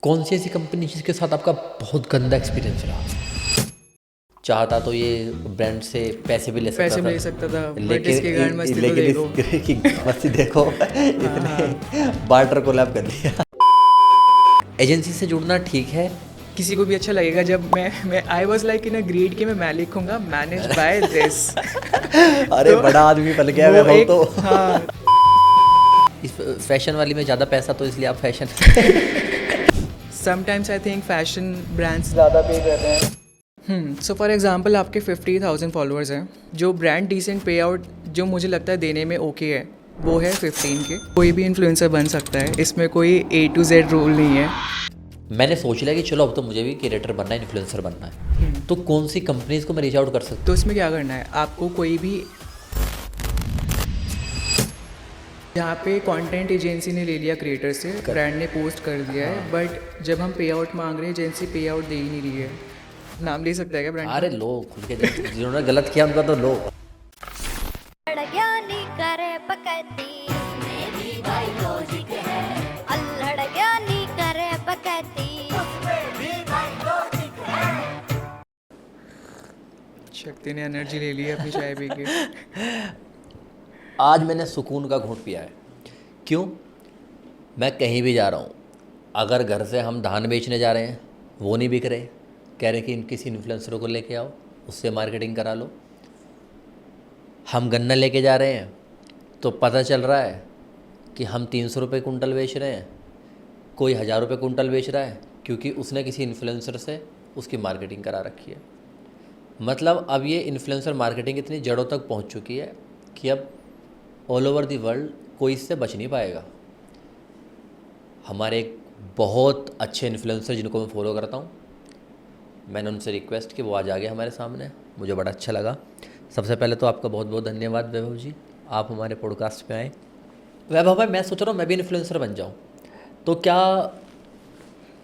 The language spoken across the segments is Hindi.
कौन सी ऐसी कंपनी जिसके साथ आपका बहुत गंदा एक्सपीरियंस रहा? चाहता तो ये ब्रांड से पैसे भी ले सकता पैसे था, भी ले सकता था, बट लेकिन इसकी गांड मस्ती तो लेकिन देखो। इसकी मस्ती देखो। इसने बार्टर कोलैब कर दिया। एजेंसी से जुड़ना ठीक है। किसी को भी अच्छा लगेगा जब मैं I was like in a greed कि मैं लिखूंगा मैनेज बाय दिस। अरे तो बड़ा आदमी बन गया वो मैं एक तो। हाँ, इस फैशन वाली में ज़्यादा पैसा तो इसलिए आप fashion. Sometimes I think fashion brands ज़्यादा पे कर रहे हैं। सो फॉर एग्जांपल आपके 50,000 फॉलोअर्स हैं, जो ब्रांड डिसेंट पे आउट जो मुझे लगता है देने में ओके है वो है 15 के। कोई भी इन्फ्लुएंसर बन सकता है, इसमें कोई A to Z रूल नहीं है। मैंने सोच लिया कि चलो अब तो मुझे भी क्रिएटर बनना है, इन्फ्लुएंसर बनना है, तो कौन सी कंपनीज को मैं रीच आउट कर सकता तो इसमें क्या करना है आपको, कोई भी यहाँ पे कंटेंट एजेंसी ने ले लिया क्रिएटर से, ब्रांड ने पोस्ट कर दिया है, बट जब हम पे आउट मांग रहे हैं एजेंसी पे आउट दे ही नहीं रही है। नाम ले सकता है क्या हूँ? ब्रांड? अरे लो खुल के, जिन्होंने गलत किया उनका तो लो। ज्ञानी करे पकती मेरी भाई लॉजिक है, अल्हड़ ज्ञानी करे पकती शक्ति ने एनर्जी ले ली है अपनी चाय पी के। आज मैंने सुकून का घूंट पिया है। क्यों? मैं कहीं भी जा रहा हूँ, अगर घर से हम धान बेचने जा रहे हैं वो नहीं बिक रहे, कह रहे कि किसी इन्फ्लुएंसर को लेके आओ, उससे मार्केटिंग करा लो। हम गन्ना लेके जा रहे हैं तो पता चल रहा है कि हम 300 रुपये कुंटल बेच रहे हैं, कोई 1000 रुपये कुंटल बेच रहा है, क्योंकि उसने किसी इन्फ्लुएंसर से उसकी मार्केटिंग करा रखी है। मतलब अब ये इन्फ्लुएंसर मार्केटिंग इतनी जड़ों तक पहुंच चुकी है कि अब ऑल ओवर दी वर्ल्ड कोई इससे बच नहीं पाएगा। हमारे एक बहुत अच्छे इन्फ्लुएंसर जिनको मैं फॉलो करता हूँ, मैंने उनसे रिक्वेस्ट की, वो आज आ गए हमारे सामने, मुझे बड़ा अच्छा लगा। सबसे पहले तो आपका बहुत बहुत धन्यवाद वैभव जी, आप हमारे पॉडकास्ट पे आए। वैभव भाई, मैं सोच रहा हूँ मैं भी इन्फ्लुएंसर बन जाऊँ, तो क्या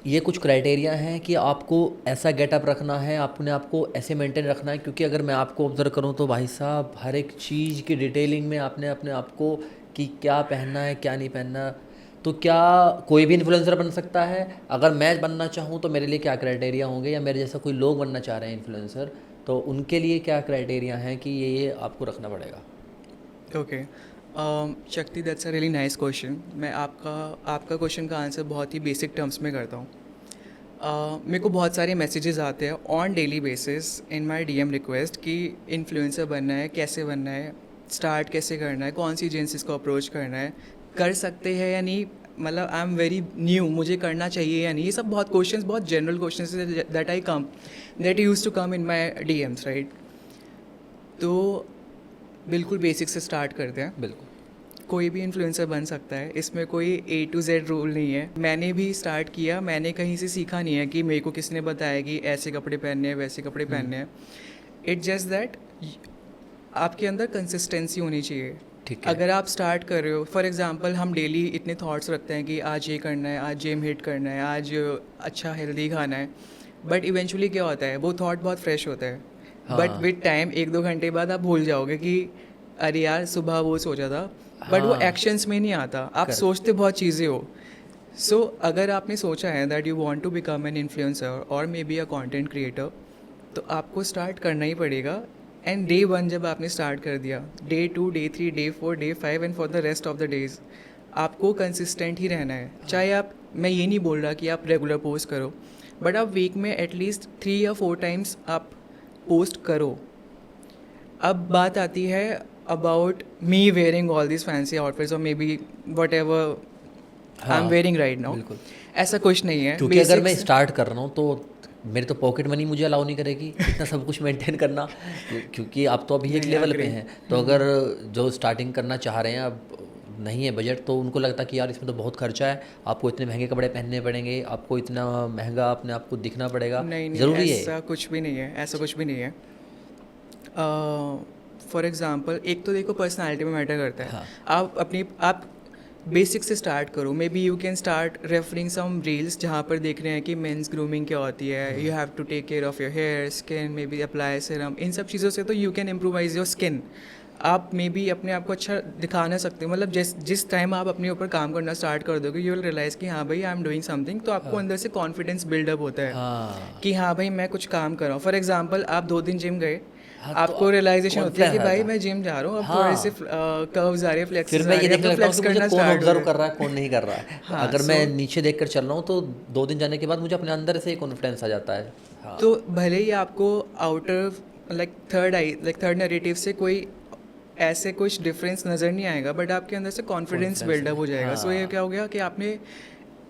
ये कुछ क्राइटेरिया हैं कि आपको ऐसा गेटअप रखना है, अपने आप को ऐसे मेंटेन रखना है? क्योंकि अगर मैं आपको ऑब्ज़र्व करूं तो भाई साहब हर एक चीज़ की डिटेलिंग में आपने अपने आप को कि क्या पहनना है क्या नहीं पहनना, तो क्या कोई भी इन्फ्लुएंसर बन सकता है? अगर मैं बनना चाहूँ तो मेरे लिए क्या क्राइटेरिया होंगे, या मेरे जैसा कोई लोग बनना चाह रहे हैं इन्फ्लुएंसर, तो उनके लिए क्या क्राइटेरिया हैं कि ये आपको रखना पड़ेगा? ओके शक्ति, that's a really nice question. मैं आपका क्वेश्चन का आंसर बहुत ही बेसिक टर्म्स में करता हूँ। मेरे को बहुत सारे मैसेजेस आते हैं on daily basis in my DM request कि इन्फ्लुएंसर बनना है, कैसे बनना है, स्टार्ट कैसे करना है, कौन सी एजेंसीज को अप्रोच करना है, कर सकते हैं या नहीं, मतलब आई एम वेरी न्यू, मुझे करना चाहिए या नहीं। ये सब बहुत क्वेश्चंस, बहुत general questions that use to come in my DMs, right? तो बिल्कुल बेसिक से स्टार्ट करते हैं। बिल्कुल। कोई भी इन्फ्लुएंसर बन सकता है, इसमें कोई A to Z रूल नहीं है। मैंने भी स्टार्ट किया, मैंने कहीं से सीखा नहीं है कि मेरे को किसने बताया कि ऐसे कपड़े पहनने हैं, वैसे कपड़े पहनने हैं। इट्स जस्ट दैट आपके अंदर कंसिस्टेंसी होनी चाहिए। ठीक है। अगर आप स्टार्ट कर रहे हो, फॉर एग्जांपल हम डेली इतने थॉट्स रखते हैं कि आज ये करना है, आज जिम हिट करना है, आज अच्छा हेल्दी खाना है, बट इवेंचुअली क्या होता है, वो थॉट बहुत फ्रेश होता है, बट हाँ। विद टाइम 1-2 घंटे बाद आप भूल जाओगे कि अरे यार सुबह वो सोचा था, बट वो हाँ। एक्शंस में नहीं आता। आप Correct. सोचते बहुत चीज़ें हो। सो अगर आपने सोचा है that you want to become an influencer और maybe a content creator, तो आपको स्टार्ट करना ही पड़ेगा। एंड डे 1 जब आपने स्टार्ट कर दिया, day 2, day 3, day 4, day 5 and for the rest of the days आपको कंसिस्टेंट ही रहना है। चाहे आप, मैं ये नहीं बोल रहा कि आप रेगुलर पोस्ट करो, बट आप वीक में एटलीस्ट 3 या 4 टाइम्स आप पोस्ट करो। अब बात आती है about me wearing all this fancy outfits और maybe whatever I am wearing right now. बिल्कुल। ऐसा कुछ नहीं है। क्योंकि अगर मैं Basics- स्टार्ट कर रहा हूँ तो मेरी तो पॉकेट मनी मुझे अलाउ नहीं करेगी इतना सब कुछ मेंटेन करना, क्योंकि आप तो अभी एक नहीं, लेवल पे agree. हैं। तो अगर जो स्टार्टिंग करना चाह रहे हैं, अब नहीं है बजट, तो उनको लगता है कि यार इसमें तो बहुत खर्चा है, आपको इतने महंगे कपड़े पहनने पड़ेंगे, आपको इतना महंगा अपने आप को दिखना पड़ेगा। नहीं नहीं, ज़रूरी है। ऐसा कुछ भी नहीं है, ऐसा कुछ भी नहीं है। फॉर एग्जांपल एक तो देखो पर्सनालिटी में मैटर करता है। हाँ। आप बेसिक से स्टार्ट करो। May B you can start referring some reels जहाँ पर देख रहे हैं कि मेंस ग्रूमिंग क्या होती है, you have to take care of your hair, skin, maybe apply serum, इन सब चीज़ों से तो you can improvise your skin. आप मे बी अपने आप को अच्छा दिखा ना सकते हो, मतलब जिस टाइम आप अपने ऊपर काम करना स्टार्ट कर दोगे यू विल रियलाइज़ कि हाँ भाई आई एम डूइंग समथिंग, तो आपको अंदर से कॉन्फिडेंस बिल्डअप होता है हाँ कि हाँ भाई मैं कुछ काम कर रहा हूँ। फॉर एग्जांपल आप 2 दिन जिम गए, हाँ, तो आपको रियलाइजेशन होती है कि confidence भाई आता है। मैं जिम जा रहा हूँ, अब हाँ। थोड़े से कर्व्स आ रहे हैं, फिर फ्लेक्सेस मैं आ ये रहे हैं, देखने अब तो लगता हूँ फ्लेक्स कि मुझे करना कौन स्टार्ट हो ऑब्जर्व रहा कर रहा है कौन नहीं कर रहा है। हाँ, अगर मैं so- नीचे देख कर चल रहा हूँ तो 2 दिन जाने के बाद मुझे अपने अंदर से ही कॉन्फिडेंस आ जाता है। हाँ तो भले ही आपको आउटर थर्ड नैरेटिव से कोई ऐसे कुछ डिफरेंस नज़र नहीं आएगा, बट आपके अंदर से कॉन्फिडेंस Confidence बिल्डअप हो जाएगा। सो ये हाँ। क्या हो गया कि आपने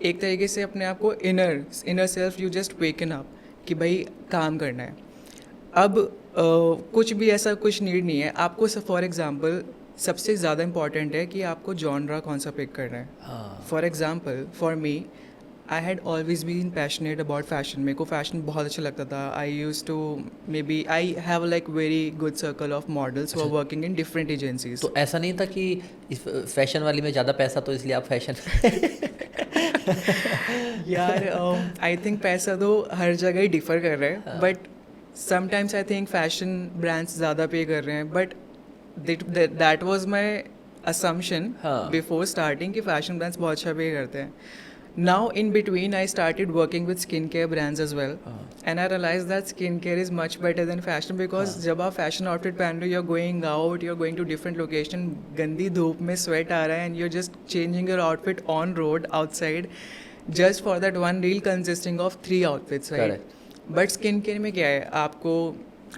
एक तरीके से अपने आप को inner self you just woken up कि भाई काम करना है। अब कुछ भी ऐसा कुछ नीड नहीं है आपको। फॉर एग्जांपल सबसे ज़्यादा इम्पॉर्टेंट है कि आपको जॉनरा कौन सा पिक करना है। हाँ for example for me I had always been passionate about fashion. मेरे को फैशन बहुत अच्छा लगता था। I use to maybe I have like very good circle of models who are working in different agencies. तो ऐसा नहीं था कि इस फैशन वाली में ज़्यादा पैसा तो इसलिए आप फैशन यार आई थिंक पैसा तो हर जगह ही डिफर कर रहा है, but sometimes I think fashion brands ज़्यादा पे कर रहे हैं, but that was my assumption हाँ। बिफोर स्टार्टिंग कि फैशन ब्रांड्स बहुत अच्छा पे करते हैं। Now in between I started working with skincare brands as well, and I realized that skincare is much better than fashion because जब आप fashion outfit पहन रहे हो, you're going out, you're going to different location, गंदी धूप में sweat आ रहा है and you're just changing your outfit on road outside just for that one reel consisting of 3 outfits, right? But skincare में क्या है, आपको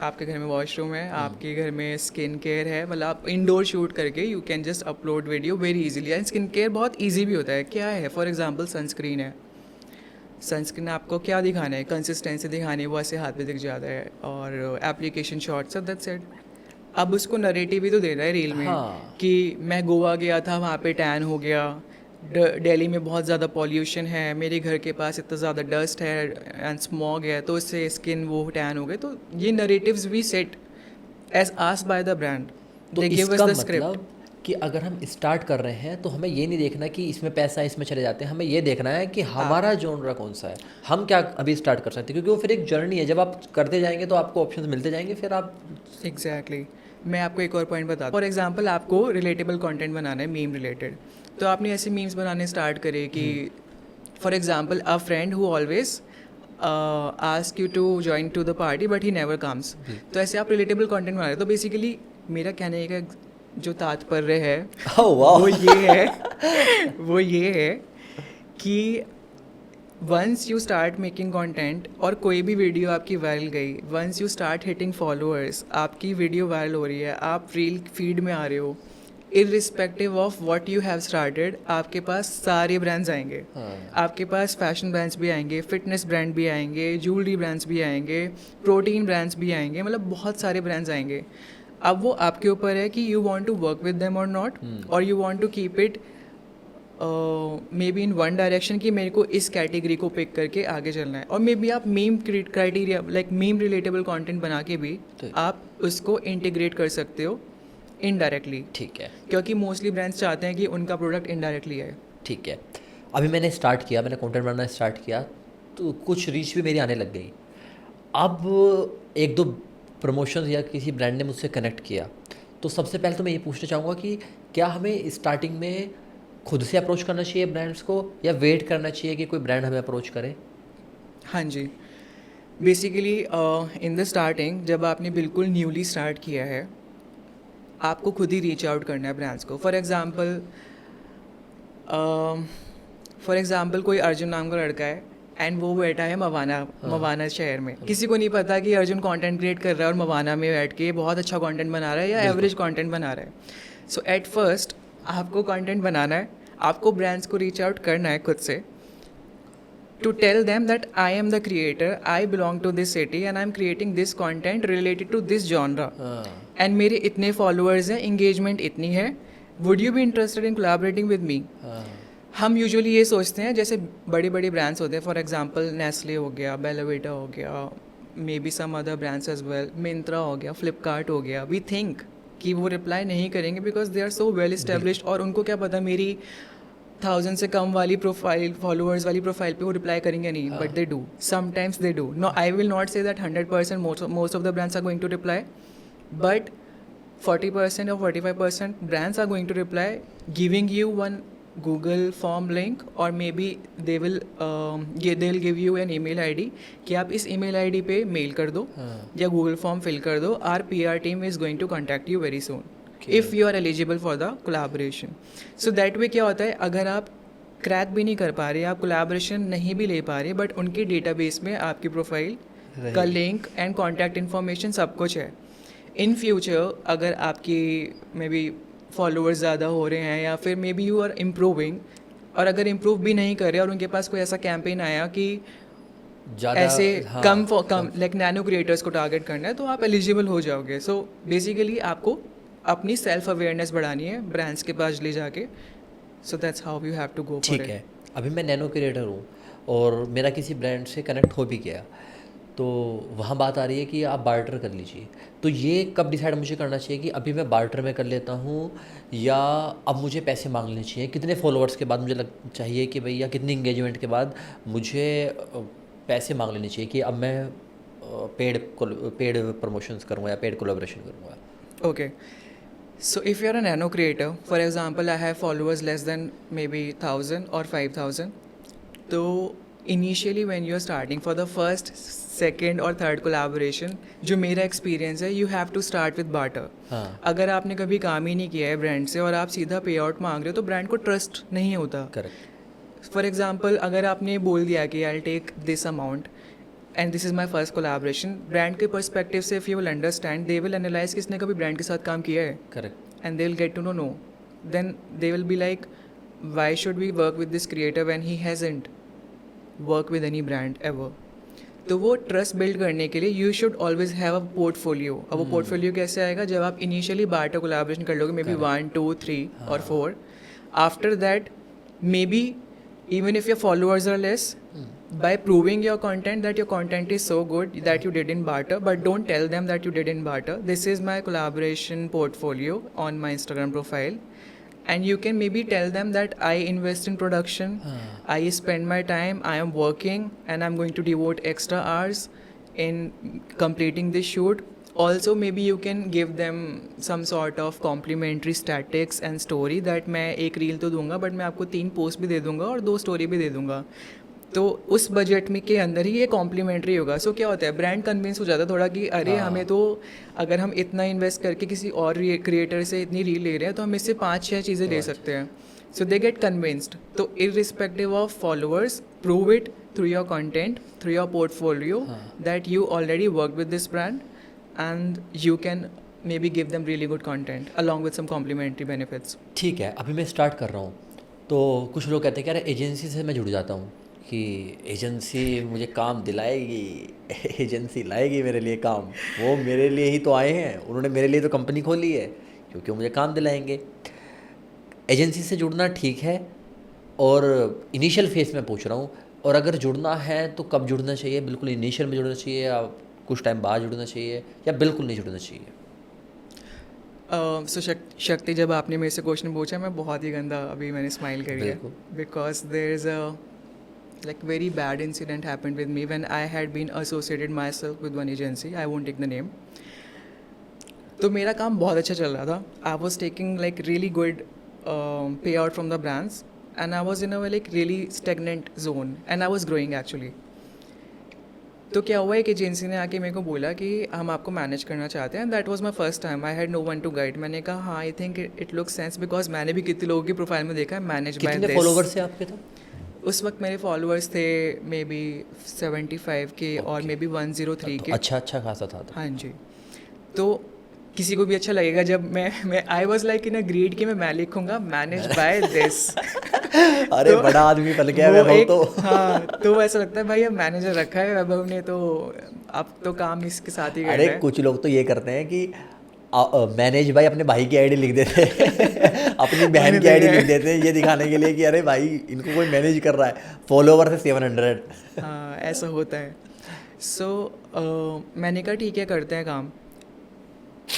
आपके घर में वॉशरूम है, आपके घर में स्किन केयर है, मतलब आप इंडोर शूट करके you can just upload video very easily. And skin care बहुत इजी भी होता है। क्या है, फॉर एग्जांपल सनस्क्रीन है, सनस्क्रीन आपको क्या दिखाना है, कंसिस्टेंसी दिखानी है, वो ऐसे हाथ पे दिख जाता है, और एप्लीकेशन शॉट्स, सब दैट्स इट। अब उसको नरेटिव भी तो दे रहा है रील में हाँ। कि मैं गोवा गया था, वहाँ पे टैन हो गया, दिल्ली में बहुत ज़्यादा पॉल्यूशन है, मेरे घर के पास इतना ज़्यादा डस्ट है एंड स्मॉग है, तो इससे स्किन वो टैन हो गए। तो ये नरेटिव्स भी set as asked by the brand, तो दे गिव इसका अस द स्क्रिप्ट। मतलब कि अगर हम स्टार्ट कर रहे हैं तो हमें ये नहीं देखना कि इसमें पैसा है इसमें चले जाते हैं, हमें ये देखना है कि हमारा जॉनरा कौन सा है, हम क्या अभी स्टार्ट कर सकते हैं, क्योंकि वो फिर एक जर्नी है। जब आप करते जाएंगे तो आपको ऑप्शंस मिलते जाएंगे, फिर आप एग्जैक्टली मैं आपको एक और पॉइंट बताता हूँ। फॉर एग्जांपल आपको रिलेटेबल कंटेंट बनाना है, मीम रिलेटेड, तो आपने ऐसे मीम्स बनाने स्टार्ट करे कि for example a friend who always ask you to join to the party but he never comes. तो ऐसे आप रिलेटेबल कंटेंट बना रहे हो। तो बेसिकली मेरा कहने का जो तात्पर्य है वो ये है कि once you start making content और कोई भी वीडियो आपकी वायरल गई, once you start hitting followers, आपकी वीडियो वायरल हो रही है, आप रील फीड में आ रहे हो, irrespective of what you have started, आपके पास सारे ब्रांड्स आएंगे। आपके पास फैशन ब्रांड्स भी आएंगे, फिटनेस ब्रांड भी आएंगे, ज्वेलरी ब्रांड्स भी आएंगे, प्रोटीन ब्रांड्स भी आएंगे, मतलब बहुत सारे ब्रांड्स आएंगे। अब वो आपके ऊपर है कि you want to work with them और नॉट, और you want to keep it may be in one direction कि मेरे को इस कैटेगरी को पिक करके आगे चलना है। और मे बी आप meme criteria like meme relatable content बना के भी आप उसको इंटीग्रेट कर सकते हो इनडायरेक्टली। ठीक है, क्योंकि मोस्टली ब्रांड्स चाहते हैं कि उनका प्रोडक्ट इनडायरेक्टली है। ठीक है। अभी मैंने स्टार्ट किया, मैंने कंटेंट बनाना स्टार्ट किया तो कुछ रीच भी मेरी आने लग गई। अब एक दो प्रमोशन या किसी ब्रांड ने मुझसे कनेक्ट किया, तो सबसे पहले तो मैं ये पूछना चाहूँगा कि क्या हमें स्टार्टिंग में खुद से अप्रोच करना चाहिए ब्रांड्स को, या वेट करना चाहिए कि कोई ब्रांड हमें अप्रोच करे? हाँ जी, बेसिकली इन द स्टार्टिंग जब आपने बिल्कुल न्यूली स्टार्ट किया है, आपको खुद ही रीच आउट करना है ब्रांड्स को। फॉर एग्जांपल कोई अर्जुन नाम का लड़का है एंड वो बैठा है मवाना शहर में। किसी को नहीं पता कि अर्जुन कंटेंट क्रिएट कर रहा है और मवाना में बैठ के बहुत अच्छा कंटेंट बना रहा है या एवरेज कंटेंट बना रहा है। सो एट फर्स्ट आपको कंटेंट बनाना है, आपको ब्रांड्स को रीच आउट करना है खुद से, to tell them that I am the creator, I belong to this city and I am creating this content related to this genre, and मेरे इतने followers हैं, engagement इतनी है, would you be interested in collaborating with me? हम यूजुअली ये सोचते हैं, जैसे बड़ी बड़ी ब्रांड्स होते हैं, फॉर एग्जांपल नेस्ले हो गया, बेलाविटा हो गया, may be some other brands as well, Myntra हो गया, फ्लिपकार्ट हो गया, वी थिंक कि वो रिप्लाई नहीं करेंगे because they are so well established, और उनको क्या पता मेरी 1000 से कम वाली प्रोफाइल, फॉलोअर्स वाली प्रोफाइल पे वो रिप्लाई करेंगे नहीं, but they do, sometimes they do. No, I will not say that 100% most of the brands are going to reply, but 40% or 45% brands are going to reply giving you one Google form link, or maybe they'll give you an email ID कि आप इस email ID पे mail कर दो या Google form fill कर दो. Our PR team is going to contact you very soon if you are eligible for the collaboration. So that way क्या होता है, अगर आप क्रैक भी नहीं कर पा रहे, आप कोलैबोरेशन नहीं भी ले पा रहे, बट उनके डेटाबेस में आपकी प्रोफाइल का लिंक एंड कॉन्टैक्ट इन्फॉर्मेशन सब कुछ है. इन फ्यूचर अगर आपकी मे बी फॉलोअर्स ज़्यादा हो रहे हैं या फिर may be you are improving, और अगर इम्प्रूव भी नहीं कर रहे और उनके पास कोई ऐसा कैंपेन आया कि ऐसे कम लाइक नैनो क्रिएटर्स को टारगेट करना है, तो आप एलिजिबल हो जाओगे. सो बेसिकली आपको अपनी सेल्फ अवेयरनेस बढ़ानी है ब्रांड्स के पास ले जाके. So that's how you have to go. ठीक है. अभी मैं नैनो क्रिएटर हूँ और मेरा किसी ब्रांड से कनेक्ट हो भी गया, तो वहाँ बात आ रही है कि आप बार्टर कर लीजिए. तो ये कब डिसाइड मुझे करना चाहिए कि अभी मैं बार्टर में कर लेता हूँ या अब मुझे पैसे मांग लेने चाहिए? कितने फॉलोअर्स के बाद मुझे चाहिए कि भाई, या कितनी इंगेजमेंट के बाद मुझे पैसे मांग लेने चाहिए कि अब मैं पेड प्रमोशंस करूँगा या पेड कोलैबोरेशन करूँगा? Okay. So if you're a nano creator, for example, I have followers less than maybe 1,000 or 5,000. So initially when you're starting for the first, second और third collaboration, जो मेरा experience है, you have to start with barter. हाँ. अगर आपने कभी काम ही नहीं किया है ब्रांड से और आप सीधा पे आउट मांग रहे हो, तो ब्रांड को ट्रस्ट नहीं होता. करेक्ट. फॉर एग्जाम्पल अगर आपने बोल दिया कि I take this amount and this is my first collaboration, brand के पर्सपेक्टिव से if you will understand, they will analyse कि इसने कभी ब्रांड के साथ काम किया है. Correct. And they will get to know then they will be like, why should we work with this creator when he hasn't work with any brand ever. तो वो ट्रस्ट बिल्ड करने के लिए you should always have a portfolio. अब वो पोर्टफोलियो कैसे आएगा? जब आप इनिशियली बार्टर कोलैबोरेशन कर लोगे, मे बी 1, 2, 3 और 4. After that may be even if your followers are less, by proving your content that your content is so good that you did in barter, but don't tell them that you did in barter. This is my collaboration portfolio on my Instagram profile, and you can maybe tell them that I invest in production, I spend my time, I am working, and I'm going to devote extra hours in completing this shoot. Also maybe you can give them some sort of complimentary statistics and story that मैं एक रील तो दूंगा बट मैं आपको 3 पोस्ट भी दे दूंगा और 2 स्टोरी भी दे दूंगा. तो उस बजट में के अंदर ही ये कॉम्प्लीमेंट्री होगा. सो क्या होता है, ब्रांड कन्विंस हो जाता है थोड़ा कि अरे हमें तो अगर हम इतना इन्वेस्ट करके किसी और क्रिएटर से इतनी रील ले रहे हैं तो हम इससे 5-6 चीज़ें ले सकते हैं. सो दे गेट कन्विंस्ड. तो irrespective of followers, prove it through your content, through your portfolio that you already work with this brand, and you can maybe give them really good content along with some complimentary benefits. ठीक है. अभी मैं स्टार्ट कर रहा हूँ तो कुछ लोग कहते हैं कि अरे एजेंसी से मैं जुड़ जाता हूँ कि एजेंसी मुझे काम दिलाएगी, एजेंसी लाएगी मेरे लिए काम. वो मेरे लिए ही तो आए हैं, उन्होंने मेरे लिए तो कंपनी खोली है क्योंकि वो मुझे काम दिलाएंगे. एजेंसी से जुड़ना ठीक है और इनिशियल फेज में पूछ रहा हूँ, और अगर जुड़ना है तो कब जुड़ना चाहिए? बिल्कुल इनिशियल में जुड़ना चाहिए या कुछ टाइम बाद जुड़ना चाहिए या बिल्कुल नहीं जुड़ना चाहिए? सो शक्ति, जब आपने मेरे से क्वेश्चन पूछा मैं बहुत ही गंदा अभी मैंने स्माइल करी है, because there is a like very bad incident happened with me when I had been associated myself with one agency. I won't take the name. तो मेरा काम बहुत अच्छा चल रहा था. I was taking like really good payout from the brands and I was in a like really stagnant zone and I was growing actually. तो क्या हुआ, एक एजेंसी ने आके मेरे को बोला कि हम आपको मैनेज करना चाहते हैं. That was my first time. I had no one to guide. मैंने कहा हाँ, I think it looks sense, because मैंने भी कितने लोगों की प्रोफाइल में देखा है मैनेज बाय दिस. कितने फॉलोवर्स थे आपके? तो उस वक्त मेरे फॉलोअर्स थे मे बी 75 के और मे बी 103 के. अच्छा खासा था. हाँ जी. तो किसी को भी अच्छा लगेगा जब मैं I was like in a greed कि मैं लिखूंगा मैनेज बाय दिस. अरे तो, बड़ा आदमी बन गया वैभव तो. हाँ, तो ऐसा लगता है भाई अब मैनेजर रखा है वैभव ने, तो अब तो काम इसके साथ ही करना है. अरे कुछ लोग तो ये करते हैं कि मैनेज भाई अपने भाई की आईडी लिख देते हैं अपनी बहन की आईडी लिख देते हैं ये दिखाने के लिए कि अरे भाई इनको कोई मैनेज कर रहा है. फॉलोवर है 700. हाँ, ऐसा होता है. सो मैंने कहा ठीक है करते हैं काम.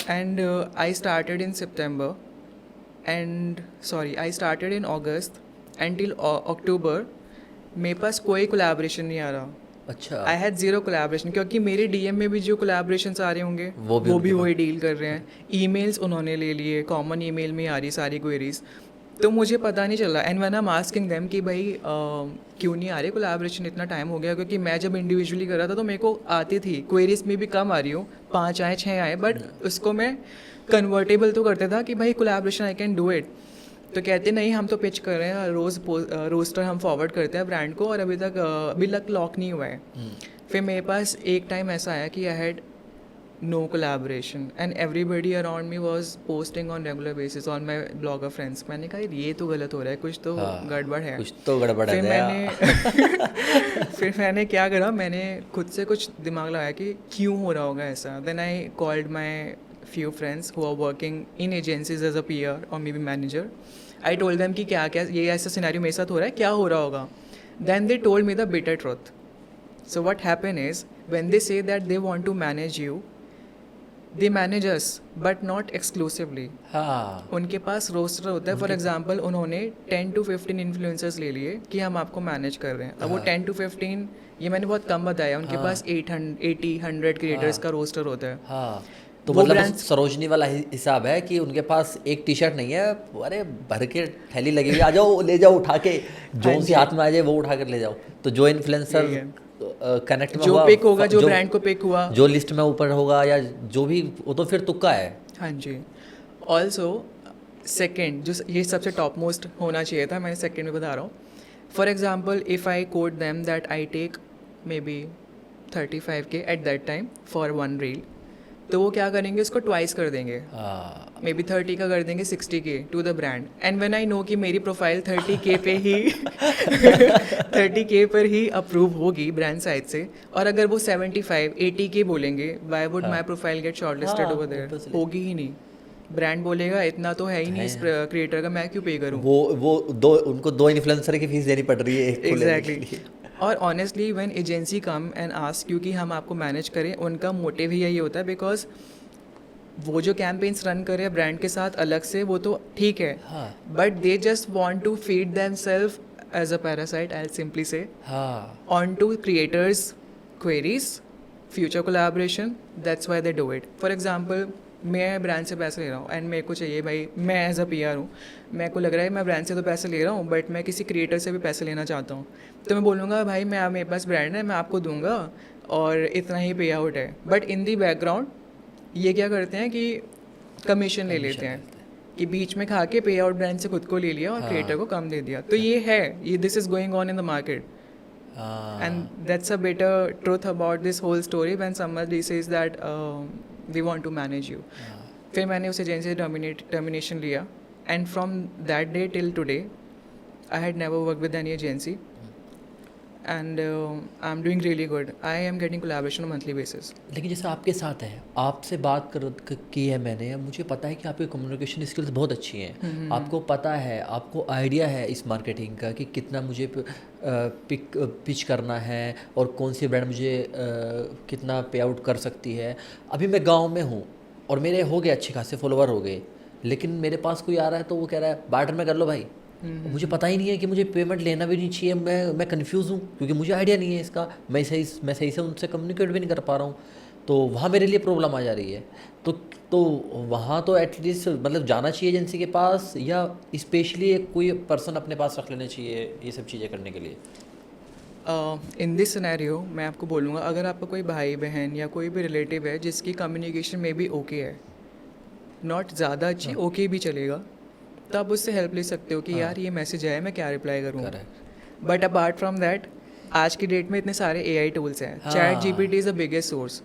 And I started in September and I started in August and till October मेरे पास कोई कोलैबोरेशन नहीं आ रहा. अच्छा। आई हैड जीरो कोलैबोरेशन, क्योंकि मेरे डीएम में भी जो कोलैबोरेशंस आ रहे होंगे वो भी उनके वही डील कर रहे हैं। ईमेल्स उन्होंने ले लिए, कॉमन ईमेल में आ रही सारी क्वेरीज, तो मुझे पता नहीं चला। And when I am asking them कि भाई क्यों नहीं आ रही कोलैबोरेशन, इतना टाइम हो गया, क्योंकि मैं जब इंडिविजुअली कर रहा था तो मेरे को आती थी क्वेरीज में भी कम आ रही हो, 5 आए 6 आए, बट उसको मैं कन्वर्टेबल तो करता था कि भाई collaboration I can do it. तो कहते नहीं हम तो पिच कर रहे हैं, रोस्टर हम फॉरवर्ड करते हैं ब्रांड को, और अभी तक लॉक नहीं हुआ है। फिर मेरे पास एक टाइम ऐसा आया कि I had no collaboration and everybody around me was posting on regular basis on my blogger friends. मैंने कहा ये तो गलत हो रहा है, कुछ तो गड़बड़ है, कुछ तो गड़बड़ है। फिर मैंने क्या करा, मैंने खुद से कुछ दिमाग लगाया कि क्यों हो रहा होगा ऐसा। Then I called my few friends who are working in agencies as a PR or maybe manager. I told them कि क्या क्या ये ऐसा सिनेरियो मेरे साथ हो रहा है, क्या हो रहा होगा. Then they told me the bitter truth. So what happened is when they say that they want to manage you, they manage us but not exclusively. हाँ, उनके पास रोस्टर होता है. फॉर एग्जाम्पल उन्होंने 10 to 15 इन्फ्लुएंसर्स ले लिए कि हम आपको मैनेज कर रहे हैं. अब वो 10 to 15 ये मैंने बहुत कम बताया. उनके पास 80-100 क्रिएटर्स का रोस्टर होता है. हाँ, तो वो मतलब brands- सरोजनी वाला हिसाब है कि उनके पास एक टी शर्ट नहीं है, अरे भर के थैली लगी हुई, आ जाओ ले जाओ उठा के, जो सी हाथ में आ जाए वो उठा कर ले जाओ. तो जो इन्फ्लुएंसर कनेक्ट में जो हुआ, पिक होगा, जो ब्रांड को पिक हुआ, जो लिस्ट में ऊपर होगा या जो भी, वो तो फिर तुक्का है. हाँ जी. ऑल्सो सेकेंड जो ये सबसे टॉप मोस्ट होना चाहिए था, मैंने सेकेंड में बता रहा हूँ. For example if I quote them that I take maybe 35K at that time for one reel, तो वो क्या करेंगे, उसको ट्वाइस कर देंगे. हाँ, मे बी 30 का कर देंगे 60K to the brand. And when I know कि मेरी प्रोफाइल 30K पे ही 30K पर ही अप्रूव होगी ब्रांड साइड से, और अगर वो 75-80K बोलेंगे, why would my profile get shortlisted हाँ, ओवर देयर? obviously. होगी ही नहीं. ब्रांड बोलेगा इतना तो है ही नहीं इस क्रिएटर का, मैं क्यों पे करूँ? वो दो, उनको 2 इन्फ्लुएंसर की फीस देनी पड़ रही है एक को लेने के एग्जैक्टली. लिए. और honestly when agency come and ask क्योंकि हम आपको मैनेज करें, उनका मोटिव ही यही होता है. बिकॉज वो जो कैंपेन्स रन करे ब्रांड के साथ अलग से, वो तो ठीक है, हाँ, but they just want to feed themselves as a parasite, I simply say, हाँ, on to creators queries, future collaboration. That's why they do it. For example मैं ब्रांड से पैसे ले रहा हूँ एंड मेरे को चाहिए, भाई मैं एज अ PR हूँ, मेरे को लग रहा है मैं ब्रांड से तो पैसे ले रहा हूँ, बट मैं किसी क्रिएटर से भी पैसे लेना चाहता हूँ. तो मैं बोलूँगा भाई मेरे पास ब्रांड है, मैं आपको दूंगा और इतना ही पे आउट है. बट इन दी बैकग्राउंड ये क्या करते हैं कि कमीशन ले लेते हैं, कि बीच में खा के पे आउट ब्रांड से खुद को ले लिया और क्रिएटर को कम दे दिया. तो ये है, ये this is going on in the market. हाँ. And that's a bitter truth about this whole story when somebody says that we want to manage you. फिर मैंने उस एजेंसी से टर्मिनेशन लिया, and from that day till today I had never work with any agency, and I am doing really good. I am getting collaboration on monthly basis. लेकिन जैसे आपके साथ है, आपसे बात की है मैंने, मुझे पता है कि आपकी कम्युनिकेशन स्किल्स बहुत अच्छी हैं. आपको पता है, आपको आइडिया है इस मार्केटिंग का कि कितना मुझे पिच करना है और कौन सी ब्रांड मुझे कितना पे आउट कर सकती है. अभी मैं गांव में हूँ और मेरे हो गए अच्छे खासे फॉलोवर हो गए, लेकिन मेरे पास कोई आ रहा है तो वो कह रहा है बार्टर में कर लो भाई. मुझे पता ही नहीं है कि मुझे पेमेंट लेना भी नहीं चाहिए. मैं कंफ्यूज हूँ क्योंकि मुझे आइडिया नहीं है इसका. मैं सही से उनसे कम्युनिकेट भी नहीं कर पा रहा हूँ. तो वहाँ मेरे लिए प्रॉब्लम आ जा रही है. तो वहाँ तो एटलीस्ट मतलब जाना चाहिए एजेंसी के पास, या स्पेशली कोई पर्सन अपने पास रख लेना चाहिए ये सब चीज़ें करने के लिए. इन दिस सिनेरियो मैं आपको बोलूँगा, अगर आपका कोई भाई बहन या कोई भी रिलेटिव है जिसकी कम्युनिकेशन में भी ओके है, नॉट ज़्यादा अच्छी, ओके भी चलेगा, तो आप उससे हेल्प ले सकते हो कि यार ये मैसेज आया, मैं क्या रिप्लाई करूँ. बट अपार्ट फ्रॉम दैट, आज की डेट में इतने सारे AI टूल्स हैं. ChatGPT is the biggest source.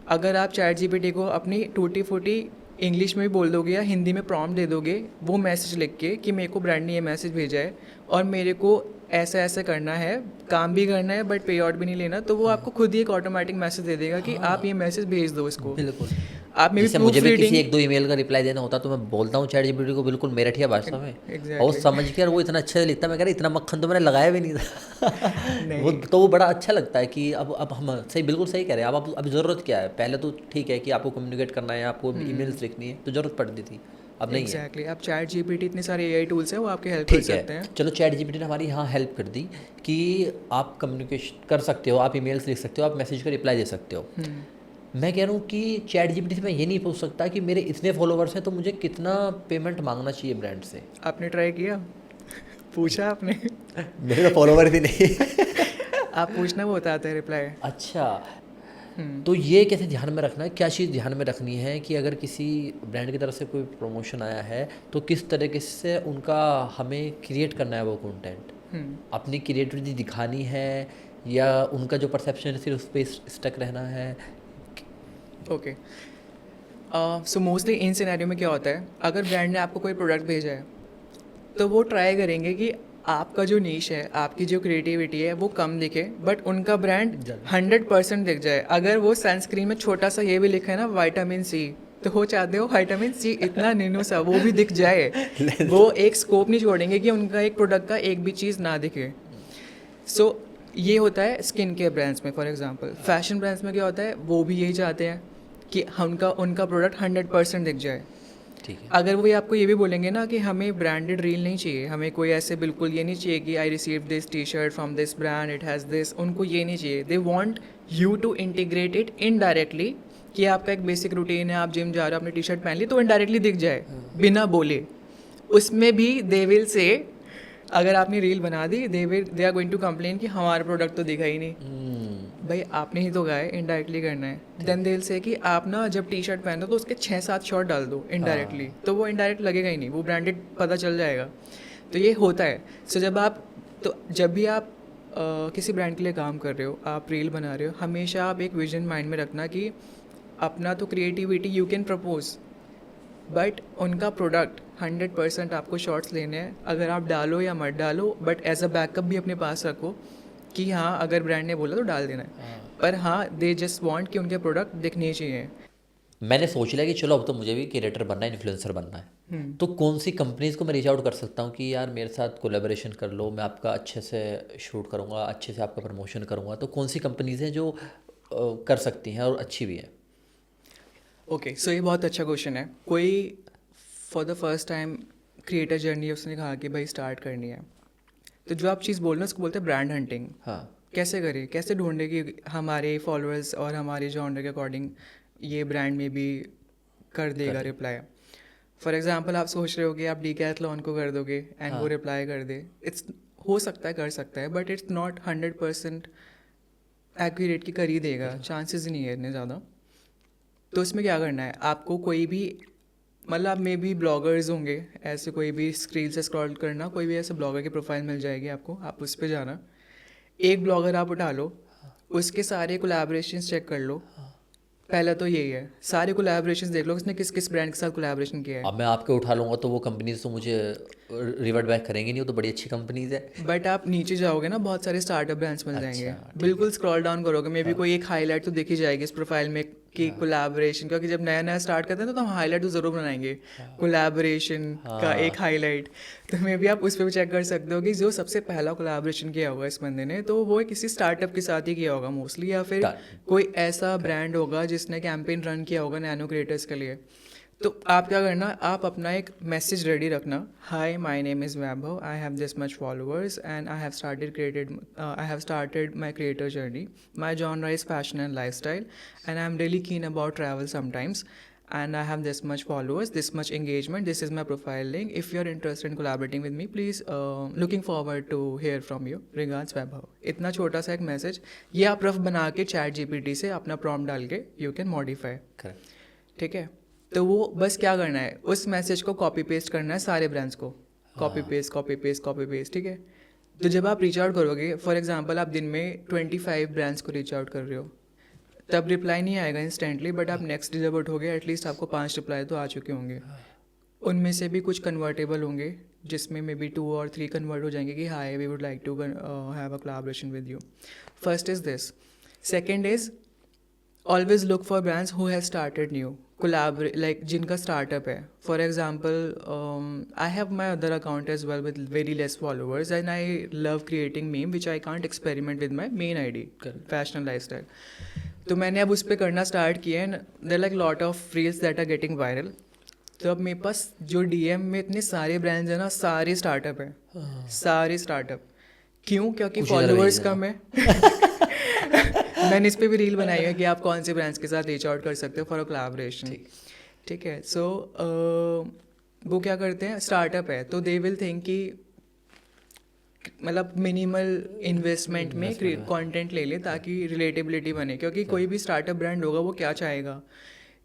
अगर आप ChatGPT को अपनी टूटी फूटी इंग्लिश में भी बोल दोगे या हिंदी में प्रॉम्प्ट दे दोगे, वो मैसेज लिख के कि मेरे को ब्रांड ने ये मैसेज भेजा है और मेरे को ऐसा ऐसा करना है, काम भी करना है बट पे आउट भी नहीं लेना, तो वो आपको खुद ही एक ऑटोमेटिक मैसेज दे देगा कि आप ये मैसेज भेज दो इसको. बिल्कुल. आप में जैसे मुझे भी किसी 1-2 ईमेल का रिप्लाई देना होता तो मैं बोलता हूँ ChatGPT को बिल्कुल मेरठिया भाषा में, और समझ के वो इतना अच्छा लिखता है. मैं कह रहा इतना मक्खन तो मैंने लगाया भी नहीं था. वो तो वो बड़ा अच्छा लगता है कि अब हम सही, बिल्कुल सही कह रहे हैं. अब ज़रूरत क्या है? पहले तो ठीक है कि आपको कम्युनिकेट करना है, आपको ईमेल्स लिखनी है तो ज़रूरत पड़ती थी. अब नहीं है। एग्जैक्टली आप चैट जीपीटी, इतने सारे एआई टूल्स हैं वो आपके हेल्प कर ठीक सकते है, हैं। चलो चैट जीपीटी ने हमारी यहाँ हेल्प कर दी कि आप कम्युनिकेशन कर सकते हो, आप ईमेल्स लिख सकते हो, आप मैसेज का रिप्लाई दे सकते हो। मैं कह रहा हूँ कि चैट जीपीटी से मैं ये नहीं पूछ सकता कि मेरे इतने फॉलोवर्स हैं तो मुझे कितना पेमेंट मांगना चाहिए ब्रांड से। आपने ट्राई किया? पूछा आपने? मेरे तो फॉलोवर ही नहीं। आप पूछना, वो बताते हैं रिप्लाई। अच्छा, तो ये कैसे ध्यान में रखना है, क्या चीज़ ध्यान में रखनी है कि अगर किसी ब्रांड की तरफ से कोई प्रमोशन आया है तो किस तरीके से उनका हमें क्रिएट करना है वो कंटेंट, अपनी क्रिएटिविटी दिखानी है या उनका जो परसेप्शन है सिर्फ उस पर स्टक रहना है? Okay, so mostly in scenario में क्या होता है, अगर ब्रांड ने आपको कोई प्रोडक्ट भेजा है तो वो ट्राई करेंगे कि आपका जो नीश है, आपकी जो क्रिएटिविटी है वो कम दिखे, बट उनका ब्रांड 100% दिख जाए। अगर वो सनस्क्रीन में छोटा सा ये भी लिखा है ना विटामिन सी, तो वो चाहते हो विटामिन सी इतना नीनू सा वो भी दिख जाए। वो एक स्कोप नहीं छोड़ेंगे कि उनका एक प्रोडक्ट का एक भी चीज़ ना दिखे। सो ये होता है स्किन केयर ब्रांड्स में। फॉर एग्जांपल फैशन ब्रांड्स में क्या होता है, वो भी यही चाहते हैं कि उनका प्रोडक्ट 100% दिख जाए। ठीक है। अगर वो आपको ये भी बोलेंगे ना कि हमें ब्रांडेड रील नहीं चाहिए, हमें कोई ऐसे बिल्कुल ये नहीं चाहिए कि I receive this T shirt from this brand, it has this, उनको ये नहीं चाहिए। They want you to integrate it indirectly, कि आपका एक बेसिक रूटीन है, आप जिम जा रहे हो, आपने टी शर्ट पहन ली, तो इनडायरेक्टली दिख जाए बिना बोले। उसमें भी दे विल से, अगर आपने रील बना दी, they are going to complain कि हमारा प्रोडक्ट तो दिखा ही नहीं। भाई आपने ही तो कहा है इनडायरेक्टली करना है। देन दे विल से कि आप ना जब टी शर्ट पहनो तो उसके 6-7 शॉट डाल दो इनडायरेक्टली, तो वो इनडायरेक्ट लगेगा ही नहीं, वो ब्रांडेड पता चल जाएगा। तो ये होता है। सो जब भी आप किसी ब्रांड के लिए काम कर रहे हो, आप रील बना रहे हो, हमेशा आप एक विजन माइंड में रखना कि अपना तो creativity you can propose, but उनका प्रोडक्ट 100% आपको शॉट्स लेने हैं। अगर आप डालो या मत डालो, बट एज अ बैकअप भी अपने पास रखो कि हाँ अगर ब्रांड ने बोला तो डाल देना है। पर हाँ, दे जस्ट वांट कि उनके प्रोडक्ट दिखने चाहिए। मैंने सोच लिया कि चलो अब तो मुझे भी क्रिएटर बनना है, इन्फ्लुएंसर बनना है। तो कौन सी कंपनीज को मैं रीच आउट कर सकता हूँ कि यार मेरे साथ कोलैबोरेशन कर लो, मैं आपका अच्छे से शूट करूँगा, अच्छे से आपका प्रमोशन करूँगा? तो कौन सी कंपनीज हैं जो कर सकती हैं और अच्छी भी हैं? ओके, सो ये बहुत अच्छा क्वेश्चन है। कोई for the first time creator journey उसने कहा कि भाई स्टार्ट करनी है, तो जो आप चीज़ बोल रहे हो उसको बोलते हैं ब्रांड हंटिंग। हाँ। कैसे करें, कैसे ढूंढे कि हमारे फॉलोअर्स और हमारे जॉनर के अकॉर्डिंग ये ब्रांड में भी कर देगा रिप्लाई। फॉर एग्जांपल आप सोच रहे हो कि आप डीकैथलॉन को कर दोगे एंड वो रिप्लाई कर दे, इट्स हो सकता है, कर सकता है, बट इट्स नॉट 100% एक्यूरेट की कर ही देगा, चांसेस ही नहीं है इतने ज़्यादा। तो इसमें क्या करना है, आपको कोई भी, मतलब मे भी ब्लॉगर्स होंगे ऐसे, कोई भी स्क्रीन से स्क्रॉल करना, कोई भी ऐसे ब्लॉगर की प्रोफाइल मिल जाएगी आपको, आप उस पर जाना, एक ब्लॉगर आप उठा लो, उसके सारे कोलैबोरेशंस चेक कर लो। पहला तो यही है, सारे कोलैबोरेशंस देख लो उसने किस किस ब्रांड के साथ कोलैबोरेशन किया है। अब मैं आपके उठा लूँगा तो वो कंपनीज तो मुझे रिवर्ट बैक करेंगी नहीं, वो तो बड़ी अच्छी कंपनीज है। बट आप नीचे जाओगे ना, बहुत सारे स्टार्टअप ब्रांड्स मिल जाएंगे। बिल्कुल स्क्रॉल डाउन करोगे, मे बी कोई एक हाईलाइट तो दिख ही जाएगी इस प्रोफाइल में कि कोलैबोरेशन, क्योंकि जब नया नया स्टार्ट करते हैं तो हम हाईलाइट तो ज़रूर बनाएंगे, कोलैबोरेशन का एक हाईलाइट। तो मे बी आप उस पर भी चेक कर सकते हो कि जो सबसे पहला कोलैबोरेशन किया होगा इस बंदे ने, तो वो किसी स्टार्टअप के साथ ही किया होगा मोस्टली, या फिर कोई ऐसा ब्रांड होगा जिसने कैंपेन रन किया होगा नैनो क्रिएटर्स के लिए। तो आप क्या करना, आप अपना एक मैसेज रेडी रखना, hi my name is Vaibhav, I have this much followers and I have started my creator journey, my genre is fashion and lifestyle and I am really कीन about travel sometimes and I have this much followers, this much engagement, this is my profile link, if you are interested in collaborating with me please looking forward to hear from you, regards वैभव। इतना छोटा सा एक मैसेज, ये आप रफ बना के चैट जीपीटी से अपना प्रॉम्प्ट डाल के यू कैन मॉडिफाई। ठीक है, तो वो बस क्या करना है, उस मैसेज को कॉपी पेस्ट करना है सारे ब्रांड्स को, copy paste copy paste copy paste. ठीक है, तो जब आप रीच आउट करोगे, फॉर एग्जांपल आप दिन में 25 ब्रांड्स को रीच आउट कर रहे हो, तब रिप्लाई नहीं आएगा इंस्टेंटली, बट आप नेक्स्ट डे जब उठोगे एटलीस्ट आपको 5 रिप्लाई तो आ चुके होंगे। उनमें से भी कुछ कन्वर्टेबल होंगे जिसमें मे बी 2 और 3 कन्वर्ट हो जाएंगे कि hi we would like to have a collaboration with you. First is this. Second is always look for brands who have started new, collaborate like जिनका स्टार्टअप है। For example I have my other account as well with very less followers and I love creating meme which I can't experiment with my main ID, fashion lifestyle. तो मैंने अब उस पर करना स्टार्ट किया है, there like lot of reels that are getting viral. तो अब मेरे पास जो डीएम में इतने सारे ब्रांड्स हैं ना, सारे स्टार्टअप है, सारे स्टार्टअप। क्यों? क्योंकि कुछ इधर भेज फॉलोअर्स देना। कम है। मैंने इस पे भी रील बनाई है कि आप कौन से ब्रांड्स के साथ रीच आउट कर सकते हो फॉर अ कोलैबोरेशन। ठीक है। सो वो क्या करते हैं, स्टार्टअप है तो दे विल थिंक कि मतलब मिनिमल इन्वेस्टमेंट में कंटेंट ले ले ताकि रिलेटेबिलिटी बने, क्योंकि कोई भी स्टार्टअप ब्रांड होगा वो क्या चाहेगा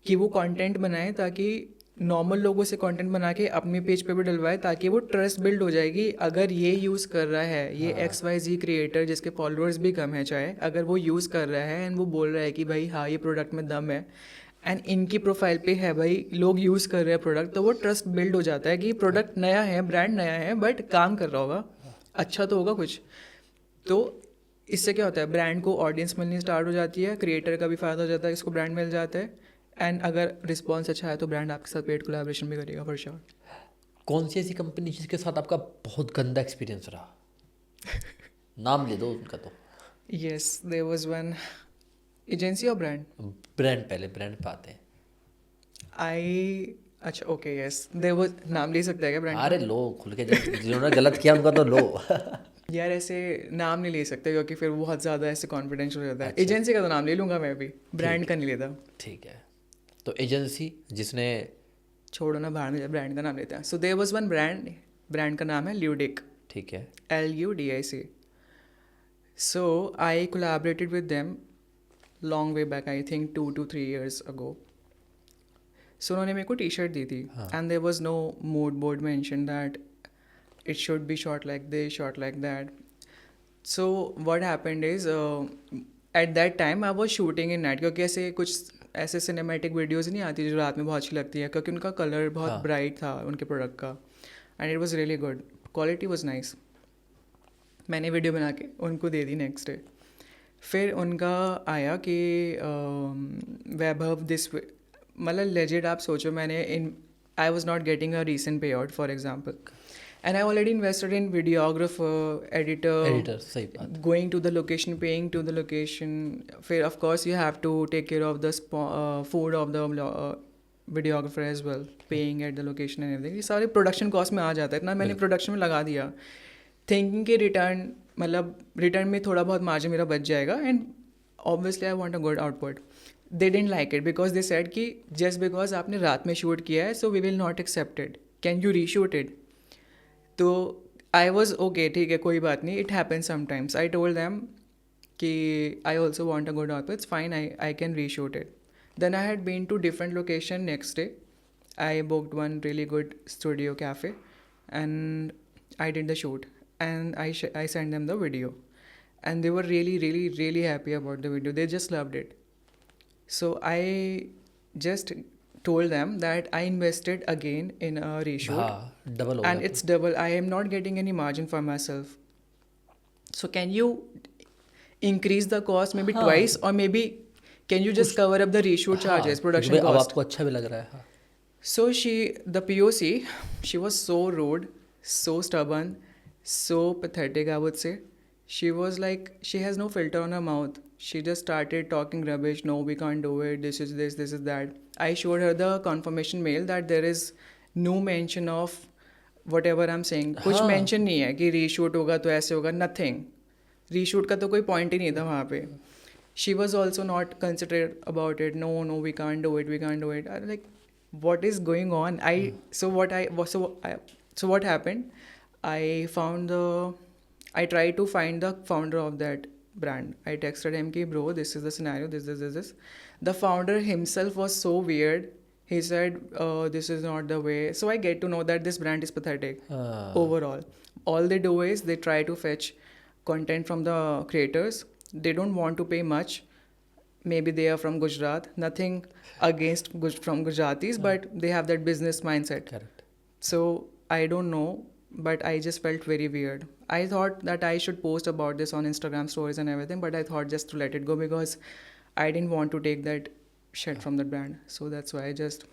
कि वो कंटेंट बनाए ताकि नॉर्मल लोगों से कंटेंट बना के अपने पेज पे भी डलवाए, ताकि वो ट्रस्ट बिल्ड हो जाएगी। अगर ये यूज़ कर रहा है, ये XYZ क्रिएटर जिसके फॉलोअर्स भी कम है चाहे, अगर वो यूज़ कर रहा है एंड वो बोल रहा है कि भाई हाँ ये प्रोडक्ट में दम है एंड इनकी प्रोफाइल पे है भाई, लोग यूज़ कर रहे हैं प्रोडक्ट, तो वो ट्रस्ट बिल्ड हो जाता है कि प्रोडक्ट नया है, ब्रांड नया है, बट काम कर रहा होगा, अच्छा तो होगा कुछ। तो इससे क्या होता है, ब्रांड को ऑडियंस मिलनी स्टार्ट हो जाती है, क्रिएटर का भी फ़ायदा हो जाता है, इसको ब्रांड मिल जाता है, एंड अगर रिस्पॉन्स अच्छा है तो ब्रांड आपके साथ पेड कोलैबोरेशन भी करेगा फॉर श्योर। कौन सी ऐसी कंपनी जिसके साथ आपका बहुत गंदा एक्सपीरियंस रहा? नाम ले दो उनका तो। Yes, there was one agency और ब्रांड। ब्रांड, पहले ब्रांड पे आते हैं। अच्छा ओके, यस, देयर वाज, नाम ले सकता है क्या ब्रांड? अरे लो खुल के, जिन्होंने गलत किया उनका तो लो। यार ऐसे नाम नहीं ले सकते क्योंकि फिर बहुत ज़्यादा ऐसे कॉन्फिडेंशियल हो जाता है। एजेंसी का तो नाम ले लूँगा मैं भी, ब्रांड का नहीं लेता। ठीक है, तो एजेंसी जिसने, छोड़ो ना, बाहर में जा, ब्रांड का नाम लेते हैं। So there was one brand का नाम है ल्यूडिक, ठीक है, LUDIC। So I collaborated with them long way back, I think 2 to 3 years ago। So उन्होंने मेरे को टी शर्ट दी थी and there was no mood board mention that it should be shot like this, shot like that. So what happened is at that time I was shooting in night, क्योंकि ऐसे सिनेमैटिक वीडियोज़ नहीं आती जो रात में बहुत अच्छी लगती है, क्योंकि उनका कलर बहुत ब्राइट था उनके प्रोडक्ट का, and it was really good, quality was nice. मैंने वीडियो बना के उनको दे दी नेक्स्ट डे। फिर उनका आया कि वैभव दिस, मतलब लेजिट आप सोचो, I was not getting a recent payout for example, and I already invested in videographer, editor, सही बात। going to the location, paying to the location. फिर of course you have to take care of the food of the videographer as well, paying at the location and everything. ये सारे प्रोडक्शन कॉस्ट में आ जाता है, इतना मैंने प्रोडक्शन में लगा दिया थिंकिंग कि रिटर्न, मतलब रिटर्न में थोड़ा बहुत मार्जिन मेरा बच जाएगा, and obviously I want a good output. They didn't like it because they said कि जस्ट बिकॉज आपने रात में शूट किया है so we will not accept it, can you reshoot it? तो आई वॉज ओके, ठीक है कोई बात नहीं, it happen sometimes. I told them कि I also want a good output, it's fine, I can reshoot it. Then I had been to different location next day, I booked one really good studio cafe and I did the shoot and I send them the video and they were really happy about the video, they just loved it. So I just told them that I invested again in a reshoot, हाँ, डबल हो and गया it's double. I am not getting any margin for myself. So can you increase the cost maybe twice, or maybe can you just cover up the reshoot तो। charges, हाँ, production क्योंकि अब cost? आपको अच्छा भी लग रहा है। हाँ, So the POC, she was so rude, so stubborn, so pathetic, I would say. She was like, she has no filter on her mouth. She just started talking rubbish. No, we can't do it. This is this, this is that. I showed her the confirmation mail that there is no mention of whatever I'm saying. कुछ हाँ। mention नहीं है कि reshoot होगा तो ऐसे होगा, nothing. Reshoot का तो कोई point ही नहीं था वहाँ पे. She was also not considerate about it. No, we can't do it. We can't do it. I was like, what is going on? So what happened? I tried to find the founder of that brand. I texted him ki, bro, this is the scenario, this. The founder himself was so weird. He said, this is not the way. So I get to know that this brand is pathetic overall. All they do is they try to fetch content from the creators. They don't want to pay much. Maybe they are from Gujarat. Nothing against from Gujaratis, but they have that business mindset. Correct. So I don't know, but I just felt very weird. I thought that I should post about this on Instagram stories and everything, but I thought just to let it go because I didn't want to take that shit from that brand. So that's why I just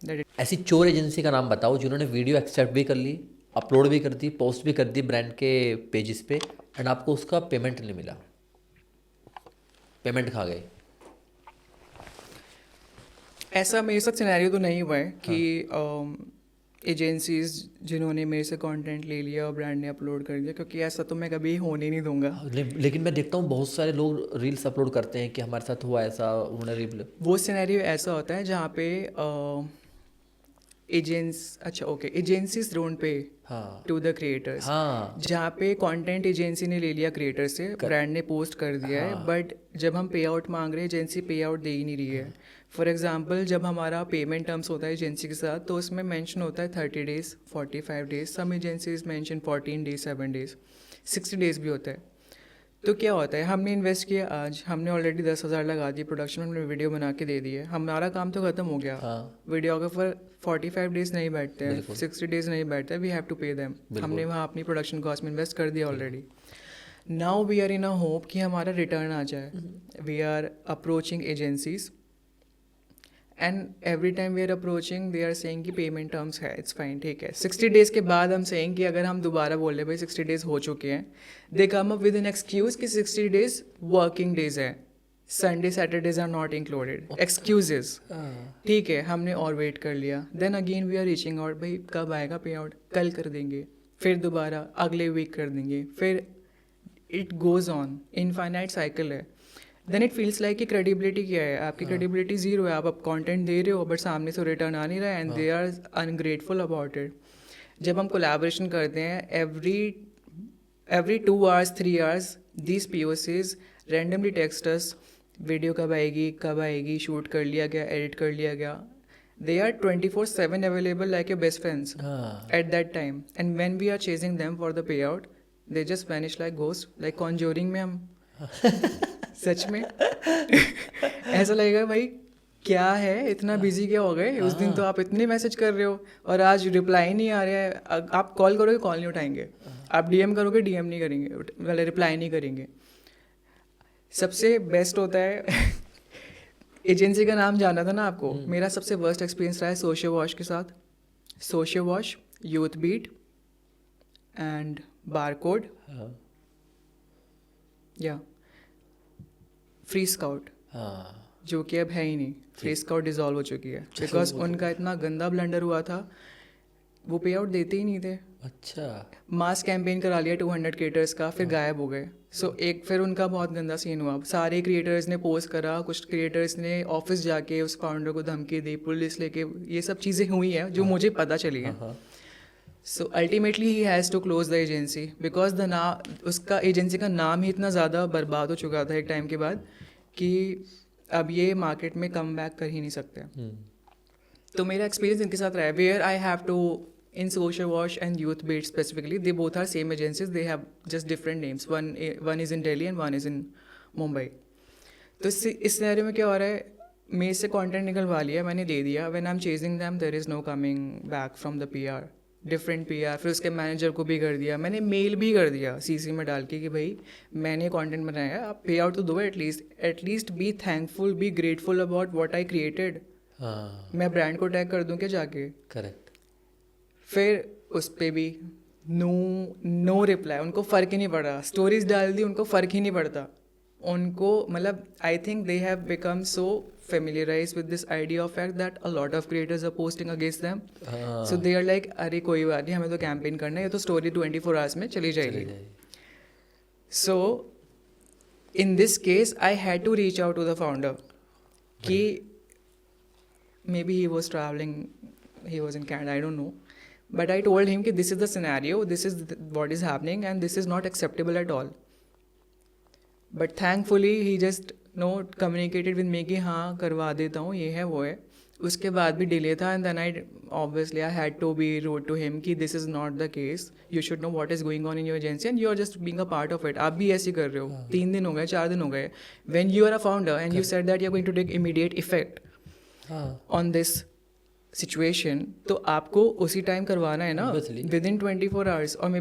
let it. ऐसी चोर एजेंसी का नाम बताओ जिन्होंने वीडियो एक्सेप्ट भी कर ली, अपलोड भी कर दी, पोस्ट भी कर दी ब्रांड के पेजेस पे, एंड आपको उसका पेमेंट नहीं मिला, पेमेंट खा गए। ऐसा मेरे साथ सिनेरियो तो नहीं हुआ है कि एजेंसीज जिन्होंने मेरे से कंटेंट ले लिया और ब्रांड ने अपलोड कर दिया, क्योंकि ऐसा तो मैं कभी होने नहीं दूंगा। लेकिन मैं देखता हूँ बहुत सारे लोग रील्स अपलोड करते हैं कि हमारे साथ हुआ ऐसा, उन्होंने रील। वो सिनेरियो ऐसा होता है जहाँ पे एजेंसीज डोंट पे हाँ टू द क्रिएटर्स। हाँ जहाँ पे कंटेंट एजेंसी ने ले लिया क्रिएटर से, ब्रांड ने पोस्ट कर दिया है, बट जब हम पे आउट मांग रहे हैं एजेंसी पे आउट दे ही नहीं रही है। फॉर एग्जांपल जब हमारा पेमेंट टर्म्स होता है एजेंसी के साथ, तो उसमें मेंशन होता है 30 days, 45 days, some agencies mention 14 days, 7 days, 60 days भी होता है। तो क्या होता है, हमने इन्वेस्ट किया, आज हमने ऑलरेडी 10,000 लगा दिए प्रोडक्शन में, वीडियो बना के दे दी है, हमारा काम तो खत्म हो गया। हाँ वीडियोग्राफर 45 डेज नहीं बैठते हैं, बिल्कुल। 60 डेज नहीं बैठते हैं, we have to pay them. हमने वहाँ अपनी प्रोडक्शन कॉस्ट में इन्वेस्ट कर दिया already. Now we are in a hope कि हमारा रिटर्न आ जाए। We are approaching agencies and every time we are approaching, they are saying कि पेमेंट टर्म्स है, इट्स फाइन, ठीक है। 60 डेज़ के बाद हम सेइंग कि अगर हम दोबारा बोल रहे भाई 60 डेज़ हो चुके हैं, they come up with an excuse कि 60 डेज़ वर्किंग डेज़ है, Sunday Saturdays are not included, excuses. ठीक है, हमने और वेट कर लिया। Then again we are reaching out, भाई कब आएगा पे आउट, कल कर देंगे, फिर दोबारा अगले वीक कर देंगे, फिर it goes on, infinite cycle है। देन इट फील्स लाइक कि क्रेडिबिलिटी क्या है, आपकी क्रेडिबिलिटी ज़ीरो है। आप अब कंटेंट दे रहे हो बट सामने से रिटर्न आ नहीं रहा है, and they are ungrateful about it. जब हम कोलैबोरेशन करते हैं, every 2 hours 3 hours these POCs randomly text us, video कब आएगी, शूट कर लिया गया, एडिट कर लिया गया। They are 24/7 available like your best friends at that time, and when we are chasing them for the pay out, they just vanish like ghost, like Conjuring में हम सच में ऐसा लगेगा भाई क्या है, इतना बिजी क्या हो गए, उस दिन तो आप इतने मैसेज कर रहे हो और आज रिप्लाई नहीं आ रहा है। आप कॉल करोगे, कॉल नहीं उठाएंगे, आप DM करोगे, DM नहीं करेंगे, वाले रिप्लाई नहीं करेंगे। सबसे बेस्ट होता है एजेंसी का नाम जाना था ना आपको, मेरा सबसे वर्स्ट एक्सपीरियंस रहा है सोशियो वॉश के साथ। Social Wash, Youth Beat and Barcode या फ्री स्काउट, जो कि अब है ही नहीं। फ्री स्काउट डिजॉल्व हो चुकी है बिकॉज उनका इतना गंदा ब्लंडर हुआ था, वो पे आउट देते ही नहीं थे। अच्छा, मास कैंपेन करा लिया 200 क्रिएटर्स का, फिर गायब हो गए। फिर उनका बहुत गंदा सीन हुआ। सारे क्रिएटर्स ने पोस्ट करा, कुछ क्रिएटर्स ने ऑफिस जाके उस फाउंडर को धमकी दी, पुलिस लेके, ये सब चीज़ें हुई हैं जो मुझे पता चली है। So ultimately he has to close the agency because उसका एजेंसी का नाम ही इतना ज़्यादा बर्बाद हो चुका था एक टाइम के बाद कि अब ये मार्केट में कम बैक कर ही नहीं सकते। तो मेरा एक्सपीरियंस इनके साथ रहा है, where I have to in Social Wash and Youth Beat specifically, they both are same agencies, they have just different names, one is in Delhi and one is in Mumbai. तो इस सिनेरियो में क्या हो रहा है, मेरे से कंटेंट निकलवा लिया, मैंने दे दिया, when I'm chasing them there is no coming back from the PR, different PR। फिर उसके मैनेजर को भी कर दिया, मैंने मेल भी कर दिया CC में डाल के कि भाई मैंने कंटेंट बनाया, आप पे आउट तो दो at least be thankful, be grateful about what I created. मैं ब्रांड को टैग कर दूं क्या जाके? करेक्ट। फिर उस पर भी नो रिप्लाई, उनको फ़र्क ही नहीं पड़ रहा। स्टोरीज डाल दी, उनको फ़र्क ही नहीं पड़ता उनको, मतलब I think they have become so familiarise with this idea of fact that a lot of creators are posting against them, so they are like अरे कोई बात नहीं, हमें तो कैंपेन करना है, ये तो स्टोरी 24 hours में चली जाएगी। So in this case I had to reach out to the founder कि maybe he was travelling, he was in Canada, I don't know, but I told him कि this is the scenario, this is what is happening and this is not acceptable at all, but thankfully he just communicated with me कि हाँ करवा देता हूँ, ये है वो है। उसके बाद भी डिले था, and then I had to be rude to him कि this is not the case, you should know what is going on in your agency and you are just being a part of it। आप भी ऐसे कर रहे हो, 3 दिन हो गए, 4 दिन हो गए, when you are a founder and you said that you are going to take immediate effect on this situation, तो आपको उसी टाइम करवाना है ना, विद इन 24 hours और मे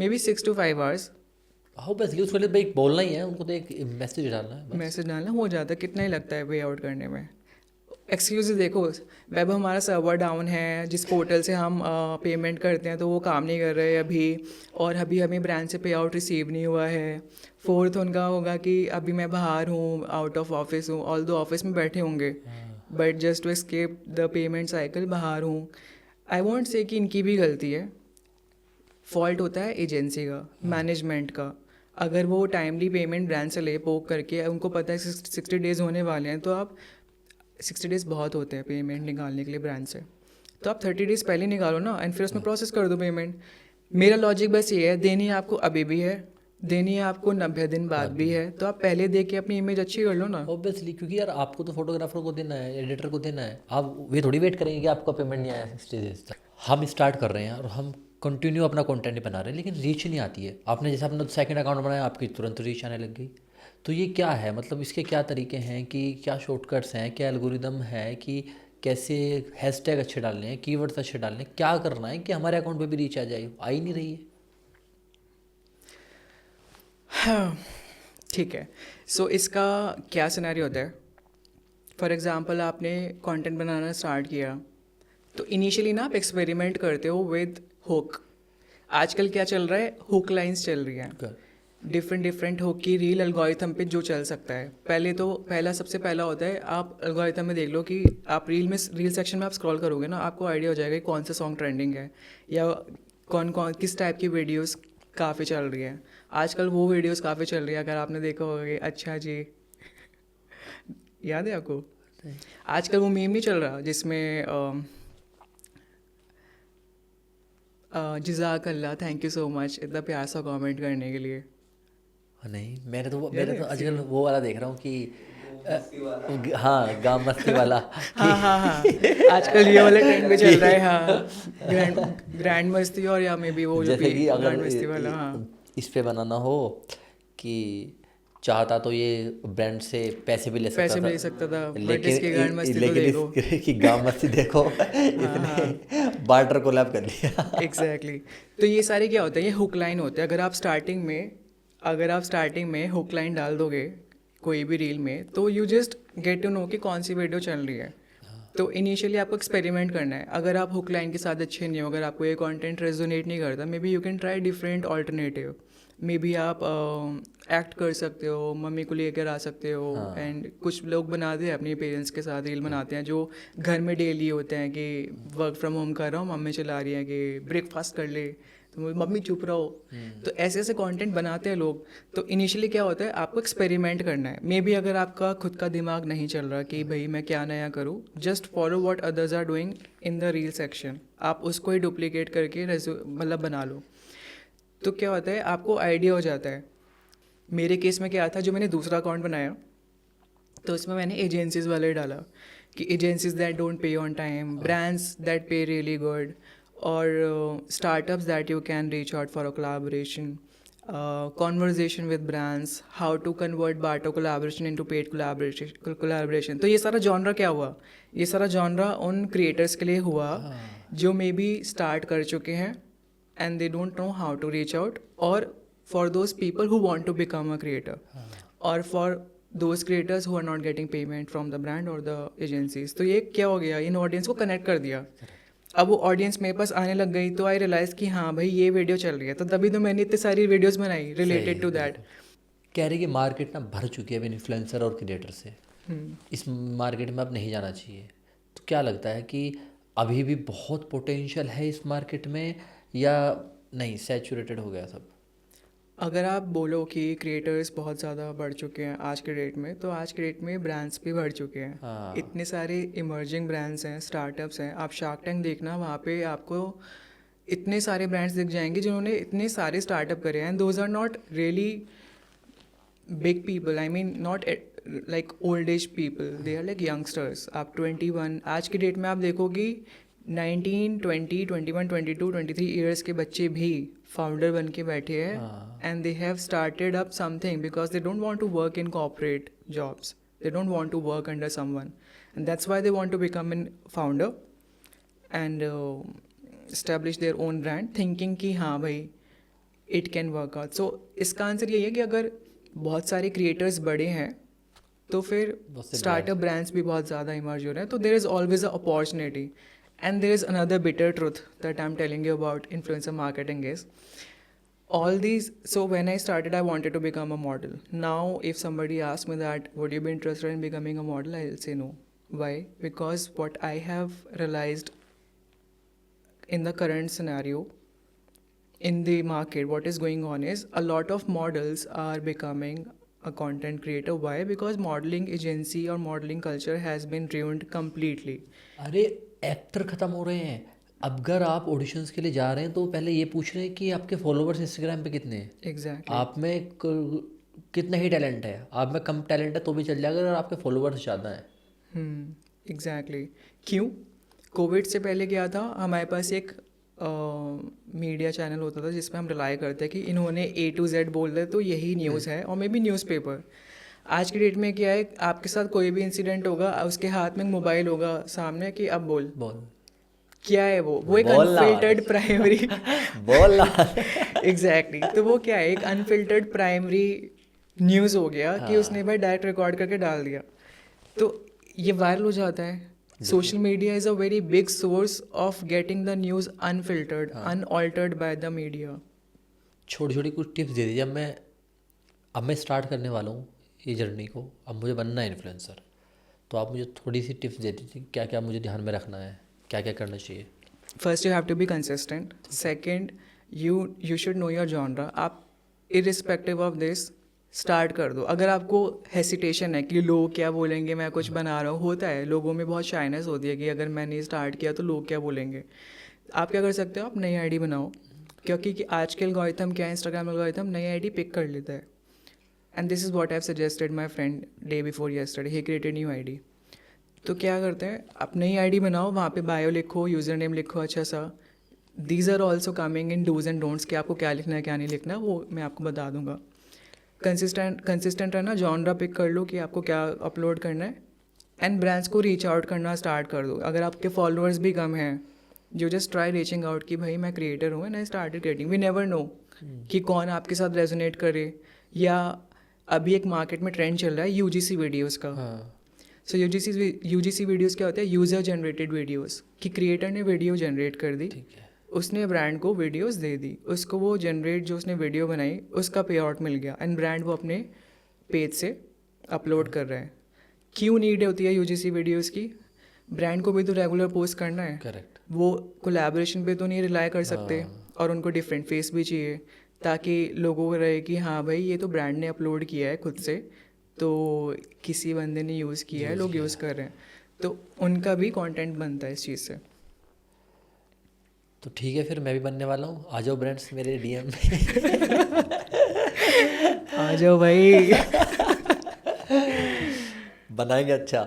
बी 6 to 5 hours। हाँ बेसिकली उसके लिए भाई बोलना ही है उनको, तो एक मैसेज डालना है, मैसेज डालना हो जाता है, कितना ही लगता है वे आउट करने में। एक्सक्यूज़ देखो, वेब हमारा सर्वर डाउन है, जिस पोर्टल से हम पेमेंट करते हैं तो वो काम नहीं कर रहे अभी, और अभी हमें ब्रांच से पे आउट रिसीव नहीं हुआ है। फोर्थ उनका होगा कि अभी मैं बाहर हूँ, आउट ऑफ ऑफिस हूँ, ऑल दो ऑफिस में बैठे होंगे, but just to escape the payment cycle बाहर हूँ। आई वॉन्ट से कि इनकी भी गलती है, फॉल्ट होता है एजेंसी का, मैनेजमेंट का। अगर वो टाइमली पेमेंट ब्रांच से ले पोक करके, उनको पता है 60 डेज़ होने वाले हैं, तो आप 60 डेज़ बहुत होते हैं पेमेंट निकालने के लिए ब्रांच से, तो आप 30 डेज़ पहले निकालो ना, एंड फिर उसमें प्रोसेस कर दो पेमेंट। मेरा लॉजिक बस ये है, देनी आपको अभी भी है, देनी आपको 90 दिन बाद भी है, तो आप पहले दे के अपनी इमेज अच्छी कर लो ना। ऑब्वियसली, क्योंकि यार आपको तो फोटोग्राफर को देना है, एडिटर को देना है, आप वे थोड़ी वेट करेंगे कि आपका पेमेंट नहीं आया 60 डेज तक। हम स्टार्ट कर रहे हैं और हम कंटिन्यू अपना कंटेंट बना रहे हैं, लेकिन रीच नहीं आती है। आपने जैसे अपना सेकंड अकाउंट बनाया, आपकी तुरंत रीच आने लग गई। तो ये क्या है, मतलब इसके क्या तरीके हैं, कि क्या शॉर्टकट्स हैं, क्या एल्गोरिदम है, कि कैसे हैशटैग अच्छे डालने हैं, कीवर्ड्स अच्छे डालने हैं, क्या करना है कि हमारे अकाउंट पे भी रीच आ जाए? आ ही नहीं रही है। हाँ, ठीक है। सो इसका क्या सिनेरियो होता है? फॉर एग्ज़ाम्पल आपने कंटेंट बनाना स्टार्ट किया, तो इनिशियली ना आप एक्सपेरिमेंट करते हो विद हुक। आजकल क्या चल रहा है, हुक लाइंस चल रही हैं, डिफरेंट हुक की रील एल्गोरिथम पे जो चल सकता है। पहला सबसे पहला होता है, आप एल्गोरिथम में देख लो कि आप रील सेक्शन में आप स्क्रॉल करोगे ना, आपको आइडिया हो जाएगा कि कौन सा सॉन्ग ट्रेंडिंग है, या कौन किस टाइप की वीडियोस काफ़ी चल रही है। आजकल वो वीडियोस काफ़ी चल रही है, अगर आपने देखा होगा, अच्छा जी याद है आपको? आजकल वो मीम नहीं चल रहा जिसमें जज़ाक अल्लाह, थैंक यू सो मच, इतना प्यार सा कमेंट करने के लिए। नहीं, मैंने तो आजकल वो वाला देख रहा हूँ कि हाँ, गाँव मस्ती वाला। हाँ हाँ हाँ, आजकल ये वाला ट्रेंड भी चल रहा है। हाँ, ग्रैंड मस्ती, और या मे बी वो जो जैसे भी कि अगर ग्रैंड मस्ती वाला। हाँ, इस पे बनाना हो कि चाहता तो ये ब्रांड से पैसे भी ले सकता था, बट इसकी ग्रैंड मस्ती तो लेकिन देखो। इसकी गाँव मस्ती देखो, इसने बार्टर कोलैब कर लिया। एग्जैक्टली। तो ये सारे क्या होता है, ये हुक लाइन होते हैं। अगर आप स्टार्टिंग में हुक लाइन डाल दोगे कोई भी रील में, तो you just get to know कि कौन सी वीडियो चल रही है। तो इनिशियली आपको एक्सपेरिमेंट करना है। अगर आप हुक लाइन के साथ अच्छे नहीं हो, अगर आपको ये कंटेंट रेजोनेट नहीं करता, may be you can try different alternative. May be आप एक्ट कर सकते हो, मम्मी को लेकर आ सकते हो। एंड कुछ लोग बनाते हैं अपने पेरेंट्स के साथ रील बनाते हैं, जो घर में डेली होते हैं कि वर्क फ्रॉम होम कर रहा हूँ, मम्मी चला रही है कि ब्रेकफास्ट कर ले, तो मम्मी चुप रहो। तो ऐसे ऐसे कंटेंट बनाते हैं लोग। तो इनिशियली क्या होता है, आपको एक्सपेरिमेंट करना है। मे बी अगर आपका खुद का दिमाग नहीं चल रहा कि भाई मैं क्या नया करूँ, just follow what others are doing in the reel section, आप उसको ही डुप्लीकेट करके मतलब बना लो। तो क्या होता है, आपको आइडिया हो जाता है। मेरे केस में क्या था, जो मैंने दूसरा अकाउंट बनाया, तो उसमें मैंने एजेंसीज वाले डाला कि agencies that don't pay on time, brands that पे रियली गुड, और startups that you can reach out for a collaboration, conversation with brands, how to convert barter collaboration into paid collaboration। तो ये सारा जॉनरा क्या हुआ, ये सारा जॉनरा उन क्रिएटर्स के लिए हुआ जो मे बी स्टार्ट कर चुके हैं and they don't know how to reach out, और for those people who want to become a creator, और for those creators who are not getting payment from the brand और द एजेंसीज। तो ये क्या हो गया, इन ऑडियंस को कनेक्ट कर दिया। अब वो ऑडियंस मेरे पास आने लग गई, तो आई रियलाइज़ कि हाँ भाई ये वीडियो चल रही है, तो तभी तो मैंने इतनी सारी वीडियोस बनाई रिलेटेड टू दैट। कह रही कि मार्केट ना भर चुकी है अब इन्फ्लुएंसर और क्रिएटर से, इस मार्केट में अब नहीं जाना चाहिए। तो क्या लगता है कि अभी भी बहुत पोटेंशियल है इस मार्केट में, या नहीं सैचुरेटेड हो गया सब? अगर आप बोलो कि क्रिएटर्स बहुत ज़्यादा बढ़ चुके हैं आज के डेट में, तो आज के डेट में ब्रांड्स भी बढ़ चुके हैं। हाँ। इतने सारे इमर्जिंग ब्रांड्स हैं, स्टार्टअप्स हैं। आप शार्क टैंक देखना, वहाँ पे आपको इतने सारे ब्रांड्स दिख जाएंगे जिन्होंने इतने सारे स्टार्टअप करे हैं। Those are not really big people, I mean not like old age people, they are like youngsters. आप 21 आज की डेट में आप देखोगी 19, 20, 21, 22, 23 ईयर्स के बच्चे भी फाउंडर बन के बैठे हैं, and they have started up something because they don't want to work in corporate jobs, they don't want to work under someone, and that's why they want to become an founder and establish their own brand, thinking कि हाँ भाई it can work out. So इसका आंसर यही है कि अगर बहुत सारे क्रिएटर्स बड़े हैं तो फिर उससे स्टार्टअप ब्रांड्स भी बहुत ज़्यादा इमर्ज हो रहे हैं. तो there is always a opportunity. And there is another bitter truth that I am telling you about influencer marketing is all these. So when I started, I wanted to become a model. Now if somebody asks me that would you be interested in becoming a model, I'll say no. Why? Because what I have realized in the current scenario in the market, what is going on is a lot of models are becoming a content creator. Why? Because modeling agency or modeling culture has been ruined completely. अरे एक्टर ख़त्म हो रहे हैं. अगर आप ऑडिशंस के लिए जा रहे हैं तो पहले ये पूछ रहे हैं कि आपके फॉलोवर्स इंस्टाग्राम पे कितने हैं. Exactly. आप में कितना ही टैलेंट है, आप में कम टैलेंट है तो भी चल जाएगा अगर आपके फॉलोवर्स ज़्यादा हैं. एग्जैक्टली. क्यों? कोविड से पहले क्या था, हमारे पास एक मीडिया चैनल होता था जिसमें हम रिलाई करते हैं कि इन्होंने A to Z बोल दिया तो यही न्यूज़ है, और मे बी न्यूज़पेपर. आज की डेट में क्या है, आपके साथ कोई भी इंसिडेंट होगा, उसके हाथ में मोबाइल होगा सामने कि अब बोल. बोल क्या है वो एक बोलना अनफिल्टर्ड प्राइमरी. बोलना. एग्जैक्टली. तो वो क्या है, एक अनफिल्टर्ड प्राइमरी न्यूज़ हो गया कि उसने भाई डायरेक्ट रिकॉर्ड करके डाल दिया, तो ये वायरल हो जाता है. Social media is a very big source of getting the news unfiltered, unaltered by the media. छोटी छोटी कुछ टिप्स दे दीजिए. अब मैं स्टार्ट करने वाला हूँ ये जर्नी को. अब मुझे बनना है इन्फ्लुएंसर, तो आप मुझे थोड़ी सी टिप्स दे दीजिए. क्या क्या मुझे ध्यान में रखना है, क्या क्या करना चाहिए. First you have to be consistent. Second, you should know your genre. आप इरिस्पेक्टिव ऑफ दिस स्टार्ट कर दो. अगर आपको हेसिटेशन है कि लोग क्या बोलेंगे, मैं कुछ बना रहा हूँ, होता है लोगों में बहुत शाइनेस होती है कि अगर मैंने स्टार्ट किया तो लोग क्या बोलेंगे. आप क्या कर सकते हो, आप नई आईडी बनाओ, क्योंकि कि आज के एल्गोरिथम क्या है, इंस्टाग्राम एल्गोरिथम नई आईडी पिक कर लेता है. And this is what I have suggested my friend day before yesterday, he created new ID. तो क्या करते हैं, आप नई आईडी बनाओ, वहाँ पे बायो लिखो, यूज़र नेम लिखो अच्छा सा. These are also coming in dos and don'ts कि आपको क्या लिखना है क्या नहीं लिखना, वो मैं आपको बता दूंगा. कंसिस्टेंट रहना, जॉनरा पिक कर लो कि आपको क्या अपलोड करना है, एंड ब्रांड्स को रीच आउट करना स्टार्ट कर दो. अगर आपके फॉलोअर्स भी कम हैं, you just try reaching out कि भाई मैं क्रिएटर हूँ and I started creating. We never know कि कौन आपके साथ रेजोनेट करे. या अभी एक मार्केट में ट्रेंड चल रहा है UGC वीडियोज़ का. सो UGC वीडियोज़ क्या होता है, यूज़र जनरेटेड वीडियोज़, कि क्रिएटर ने वीडियो जनरेट कर दी, उसने ब्रांड को वीडियोस दे दी, उसको वो जनरेट जो उसने वीडियो बनाई उसका पे आउट मिल गया, एंड ब्रांड वो अपने पेज से अपलोड कर रहा है. क्यों नीड होती है UGC वीडियोस की? ब्रांड को भी तो रेगुलर पोस्ट करना है. करेक्ट. वो कोलैबोरेशन पे तो नहीं रिलाई कर सकते, और उनको डिफरेंट फेस भी चाहिए ताकि लोगों को रहे कि हाँ भाई ये तो ब्रांड ने अपलोड किया है खुद से, तो किसी बंदे ने यूज़ किया है, लोग यूज़ कर रहे हैं, तो उनका भी कंटेंट बनता है इस चीज़ से. तो ठीक है, फिर मैं भी बनने वाला हूँ. आ जाओ ब्रांड्स मेरे DM में. आ जाओ भाई. बनाएंगे. अच्छा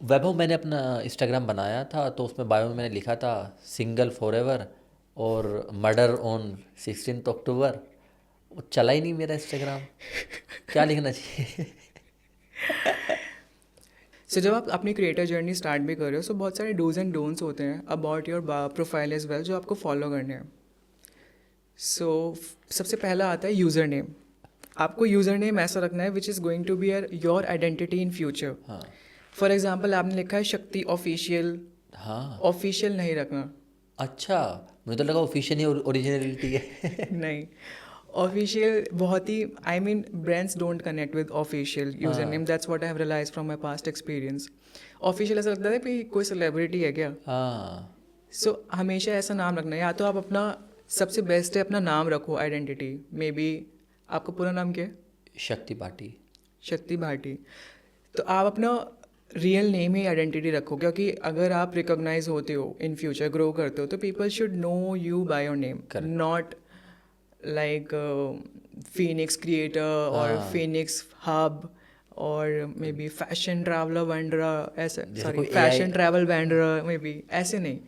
वैभव, मैंने अपना इंस्टाग्राम बनाया था तो उसमें बायो में मैंने लिखा था सिंगल फॉरएवर और मर्डर ऑन 16 अक्टूबर. वो चला ही नहीं मेरा इंस्टाग्राम. क्या लिखना चाहिए? सो जब आप अपनी क्रिएटर जर्नी स्टार्ट भी कर रहे हो, सो बहुत सारे डूज एंड डोंट्स होते हैं about your profile as well जो आपको फॉलो करने हैं. सो सबसे पहला आता है यूज़र नेम. आपको यूज़र नेम ऐसा रखना है which is going to be your identity in future. हाँ. फॉर एग्जाम्पल आपने लिखा है शक्ति ऑफिशियल. हाँ. ऑफिशियल नहीं रखना. अच्छा, मुझे तो लगा ऑफिशियल ही ओरिजिनलिटी है. नहीं, ऑफिशियल बहुत ही, I mean brands don't connect with official user name. That's what I have realised from my past experience. Official ऐसा लगता है कि कोई सेलिब्रिटी है क्या. हाँ. सो हमेशा ऐसा नाम रखना है. या तो आप अपना सबसे बेस्ट है अपना नाम रखो, आइडेंटिटी. मे बी आपका पूरा नाम क्या है? शक्ति भाटी. शक्ति भाटी. तो आप अपना रियल नेम ही आइडेंटिटी रखो, क्योंकि अगर आप रिकॉग्नाइज होते हो इन फ्यूचर, ग्रो करते हो, तो people should know you by your name, not like Phoenix creator or Phoenix hub or maybe fashion traveler wanderer, ऐसे sorry fashion travel wanderer maybe, ऐसे नहीं.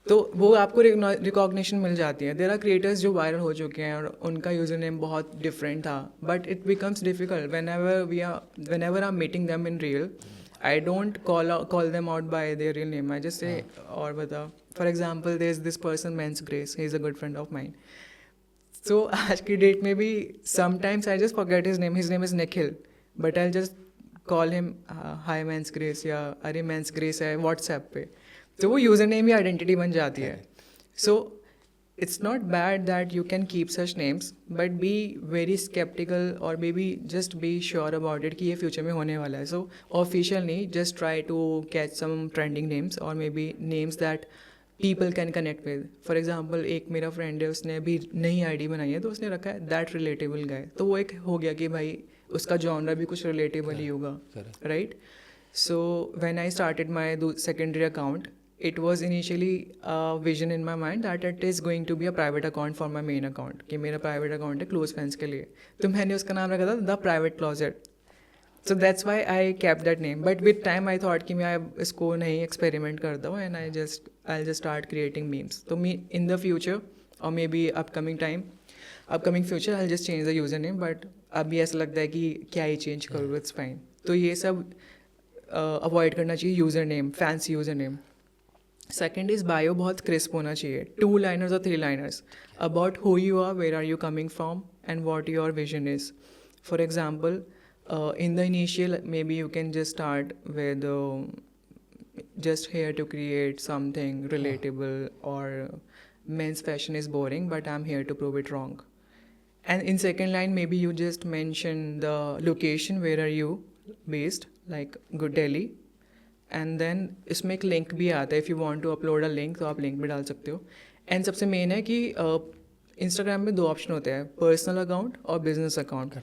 तो वो आपको रिकॉग्निशन मिल जाती है. देयर आर क्रिएटर्स जो वायरल हो चुके हैं और उनका यूजर नेम बहुत डिफरेंट था, but it becomes difficult whenever I'm meeting them in real. I don't call them out by their real name. I just say और बता. For example, there's this person Mens Grace. He's a good friend of mine. So आज की डेट में भी sometimes I just forget his name. His name is Nikhil. But I just call him hi मैंस ग्रेस या अरे मैंस ग्रेस है व्हाट्सएप पे, तो वो यूज़र नेम या आइडेंटिटी बन जाती है. सो it's not bad that you can keep such names, but be very skeptical or maybe just be sure about it कि ये future में होने वाला है. So official नहीं, just try to catch some trending names or maybe names that people can connect with. For example, एक मेरा friend है, उसने अभी नई ID बनाई है, तो उसने रखा है that relatable guy. तो वो एक हो गया कि भाई उसका genre भी कुछ relatable ही होगा, right? So when I started my secondary account, it was initially a vision in my mind that it is going to be a private account for my main account, कि मेरा private account है close friends के लिए, तो मैंने उसका नाम रखा था the private closet. So that's why I kept that name. But with time I thought कि मैं इसको नहीं experiment करता हूँ and I'll just start creating memes. तो me in the future or maybe upcoming future I'll just change the username. But अभी ऐसा लगता है कि क्या ही change करूँ, it's fine. तो ये सब avoid करना चाहिए username, fancy username. Second is bio बहुत क्रिस्प होना चाहिए, 2 liners और 3 liners about who you are, where are you coming from and what your vision is. For example in the initial maybe you can just start with just here to create something relatable or men's fashion is boring but I'm here to prove it wrong. And in second line maybe you just mention the location, where are you based, like good Delhi. And then इसमें एक लिंक भी आता है, if you want to upload a link तो आप लिंक भी डाल सकते हो. एंड सबसे मेन है कि इंस्टाग्राम में 2 ऑप्शन होते हैं, पर्सनल अकाउंट और बिजनेस अकाउंट.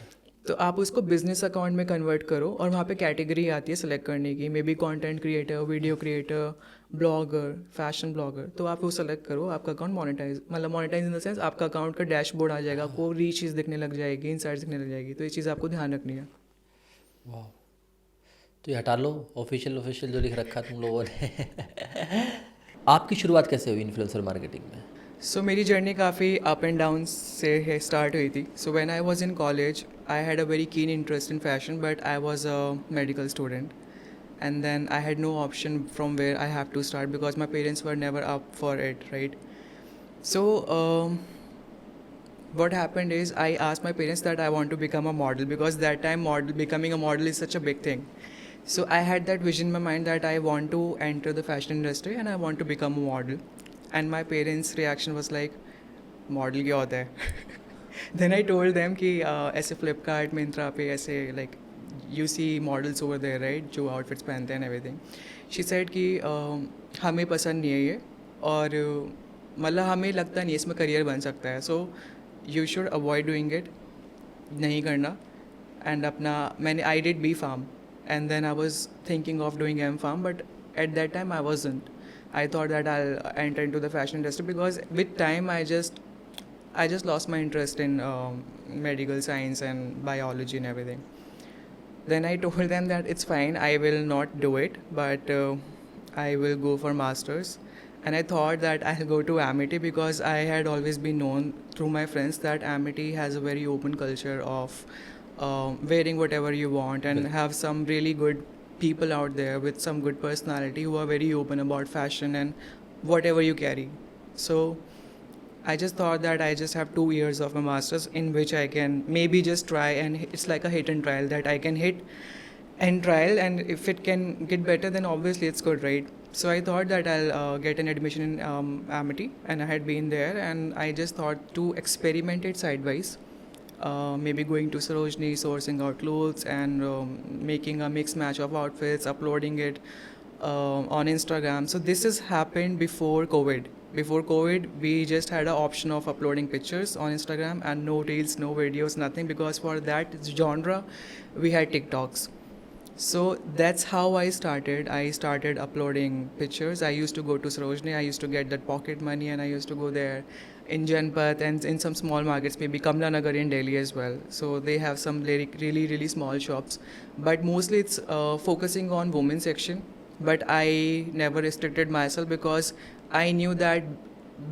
तो आप उसको बिजनेस अकाउंट में कन्वर्ट करो और वहाँ पे कैटेगरी आती है सेलेक्ट करने की, may be content creator, video creator, blogger, fashion blogger. तो आप वो सेलेक्ट करो, आपका अकाउंट मोनेटाइज, मतलब मोनेटाइज इन द सेंस आपका अकाउंट का डैशबोर्ड आ जाएगा, आपको रीच चीज़ दिखने लग जाएगी, इनसाइट्स दिखने लग जाएगी. तो ये चीज़ आपको ध्यान रखनी है. वाह, तो ये हटा लो ऑफिशियल जो लिख रखा तुम लोगों ने. आपकी शुरुआत कैसे हुई इन्फ्लुएंसर मार्केटिंग में? सो मेरी जर्नी काफ़ी अप एंड डाउन से स्टार्ट हुई थी. So when I was in college I had a very keen interest in fashion, but I was a medical student and then I had no option from where I have to start because my parents were never up for it, right? So what happened is I asked my parents that I want to become a model because that time becoming a model is such a big thing. So I had that vision in my mind that I want to enter the fashion industry and I want to become a model. And my parents' reaction was like, model क्या होता है? Then I told them कि ऐसे Flipkart, Myntra पे ऐसे like you see models over there, right? जो outfits पहनते हैं and everything. She said कि हमें पसंद नहीं है ये और मतलब हमें लगता नहीं इसमें करियर बन सकता है. So you should avoid doing it, नहीं करना. And अपना मैंने I did B Farm and then I was thinking of doing M Farm, but at that time I wasn't. I thought that I'll enter into the fashion industry because with time I just lost my interest in medical science and biology and everything. Then I told them that it's fine, I will not do it, but I will go for masters. And I thought that I'll go to Amity because I had always been known through my friends that Amity has a very open culture of wearing whatever you want and have some really good people out there with some good personality who are very open about fashion and whatever you carry. So I just thought that I just have 2 years of my masters in which I can maybe just try, and it's like a hit and trial that I can hit and trial, and if it can get better then obviously it's good, right? So I thought that I'll get an admission in Amity, and I had been there and I just thought to experiment it sidewise, maybe going to Sarojini, sourcing out clothes and making a mix match of outfits, uploading it on Instagram. So this has happened before COVID. Before COVID, we just had an option of uploading pictures on Instagram and no reels, no videos, nothing, because for that genre we had TikToks. So that's how I started. I started uploading pictures. I used to go to Sarojini, I used to get that pocket money and I used to go there in Janpat and in some small markets, maybe Kamla Nagar in Delhi as well. So they have some really small shops, but mostly it's focusing on women's section. But I never restricted myself because I knew that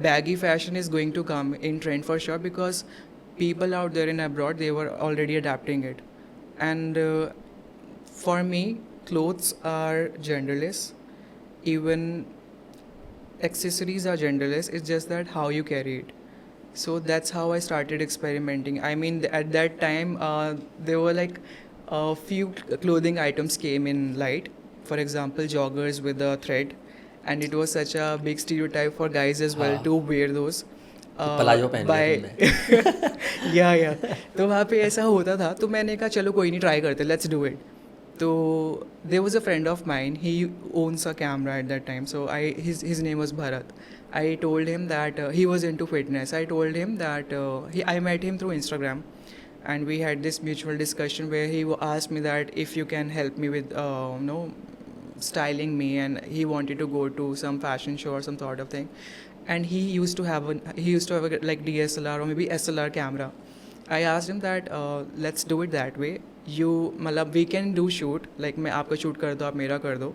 baggy fashion is going to come in trend for sure because people out there in abroad, they were already adapting it. And for me, clothes are genderless, even accessories are genderless, it's just that how you carry it. So that's how I started experimenting. I mean, at that time there were like A few clothing items came in light. For example, joggers with a thread, and it was such a big stereotype for guys as well हाँ। to wear those. कि पलाजो पहन लिया By तुमने। या तो वहाँ पे ऐसा होता था, तो मैंने कहा चलो कोई नहीं, ट्राई करते, लेट्स डू इट. तो there was a friend of mine, he owns a camera at that time, so his name was Bharat. I told him that he was into fitness. I told him that I met him through Instagram, and we had this mutual discussion where he asked me that if you can help me with styling me, and he wanted to go to some fashion show or some sort of thing, and he used to have a like DSLR or maybe SLR camera. I asked him that let's do it that way. मतलब we can do shoot, like मैं आपका shoot कर दो, आप मेरा कर दो,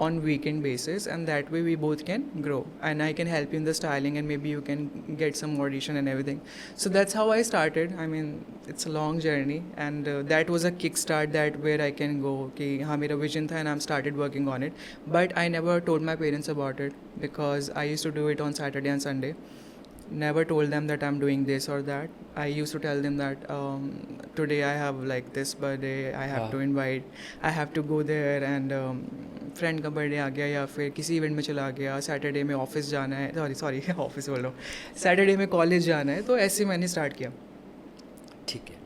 on weekend basis, and that way we both can grow, and I can help you in the styling, and maybe you can get some audition and everything. So that's how I started. I mean, it's a long journey, and that was a kickstart that where I can go कि हाँ मेरा vision था, and I'm started working on it. But I never told my parents about it because I used to do it on Saturday and Sunday. Never told them that I'm doing this or that. I used to tell them that today I have like this birthday, I have हाँ। to invite, I have to go there, and friend का बर्थडे आ गया या फिर किसी इवेंट में चला गया, सैटरडे में ऑफिस जाना है, सॉरी ऑफिस बोल रहा हूँ, सैटरडे में कॉलेज जाना है, तो ऐसे मैंने स्टार्ट किया. ठीक है,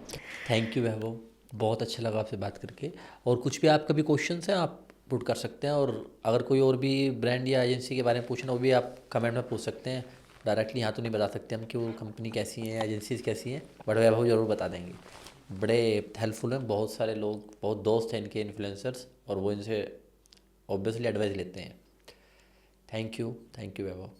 थैंक यू वैभव, बहुत अच्छा लगा आपसे बात करके. और कुछ भी आपका भी क्वेश्चंस हैं आप पुट कर सकते हैं, और अगर कोई और भी ब्रांड या एजेंसी के बारे में पूछना वो भी आप कमेंट में पूछ सकते हैं. डायरेक्टली यहाँ तो नहीं बता सकते हम कि वो कंपनी कैसी है, एजेंसीज कैसी हैं, बट वैभव ज़रूर बता देंगे. बड़े हेल्पफुल हैं, बहुत सारे लोग, बहुत दोस्त हैं इनके इन्फ्लुएंसर्स, और वो इनसे ऑब्वियसली एडवाइस लेते हैं. Thank you Vaibhav.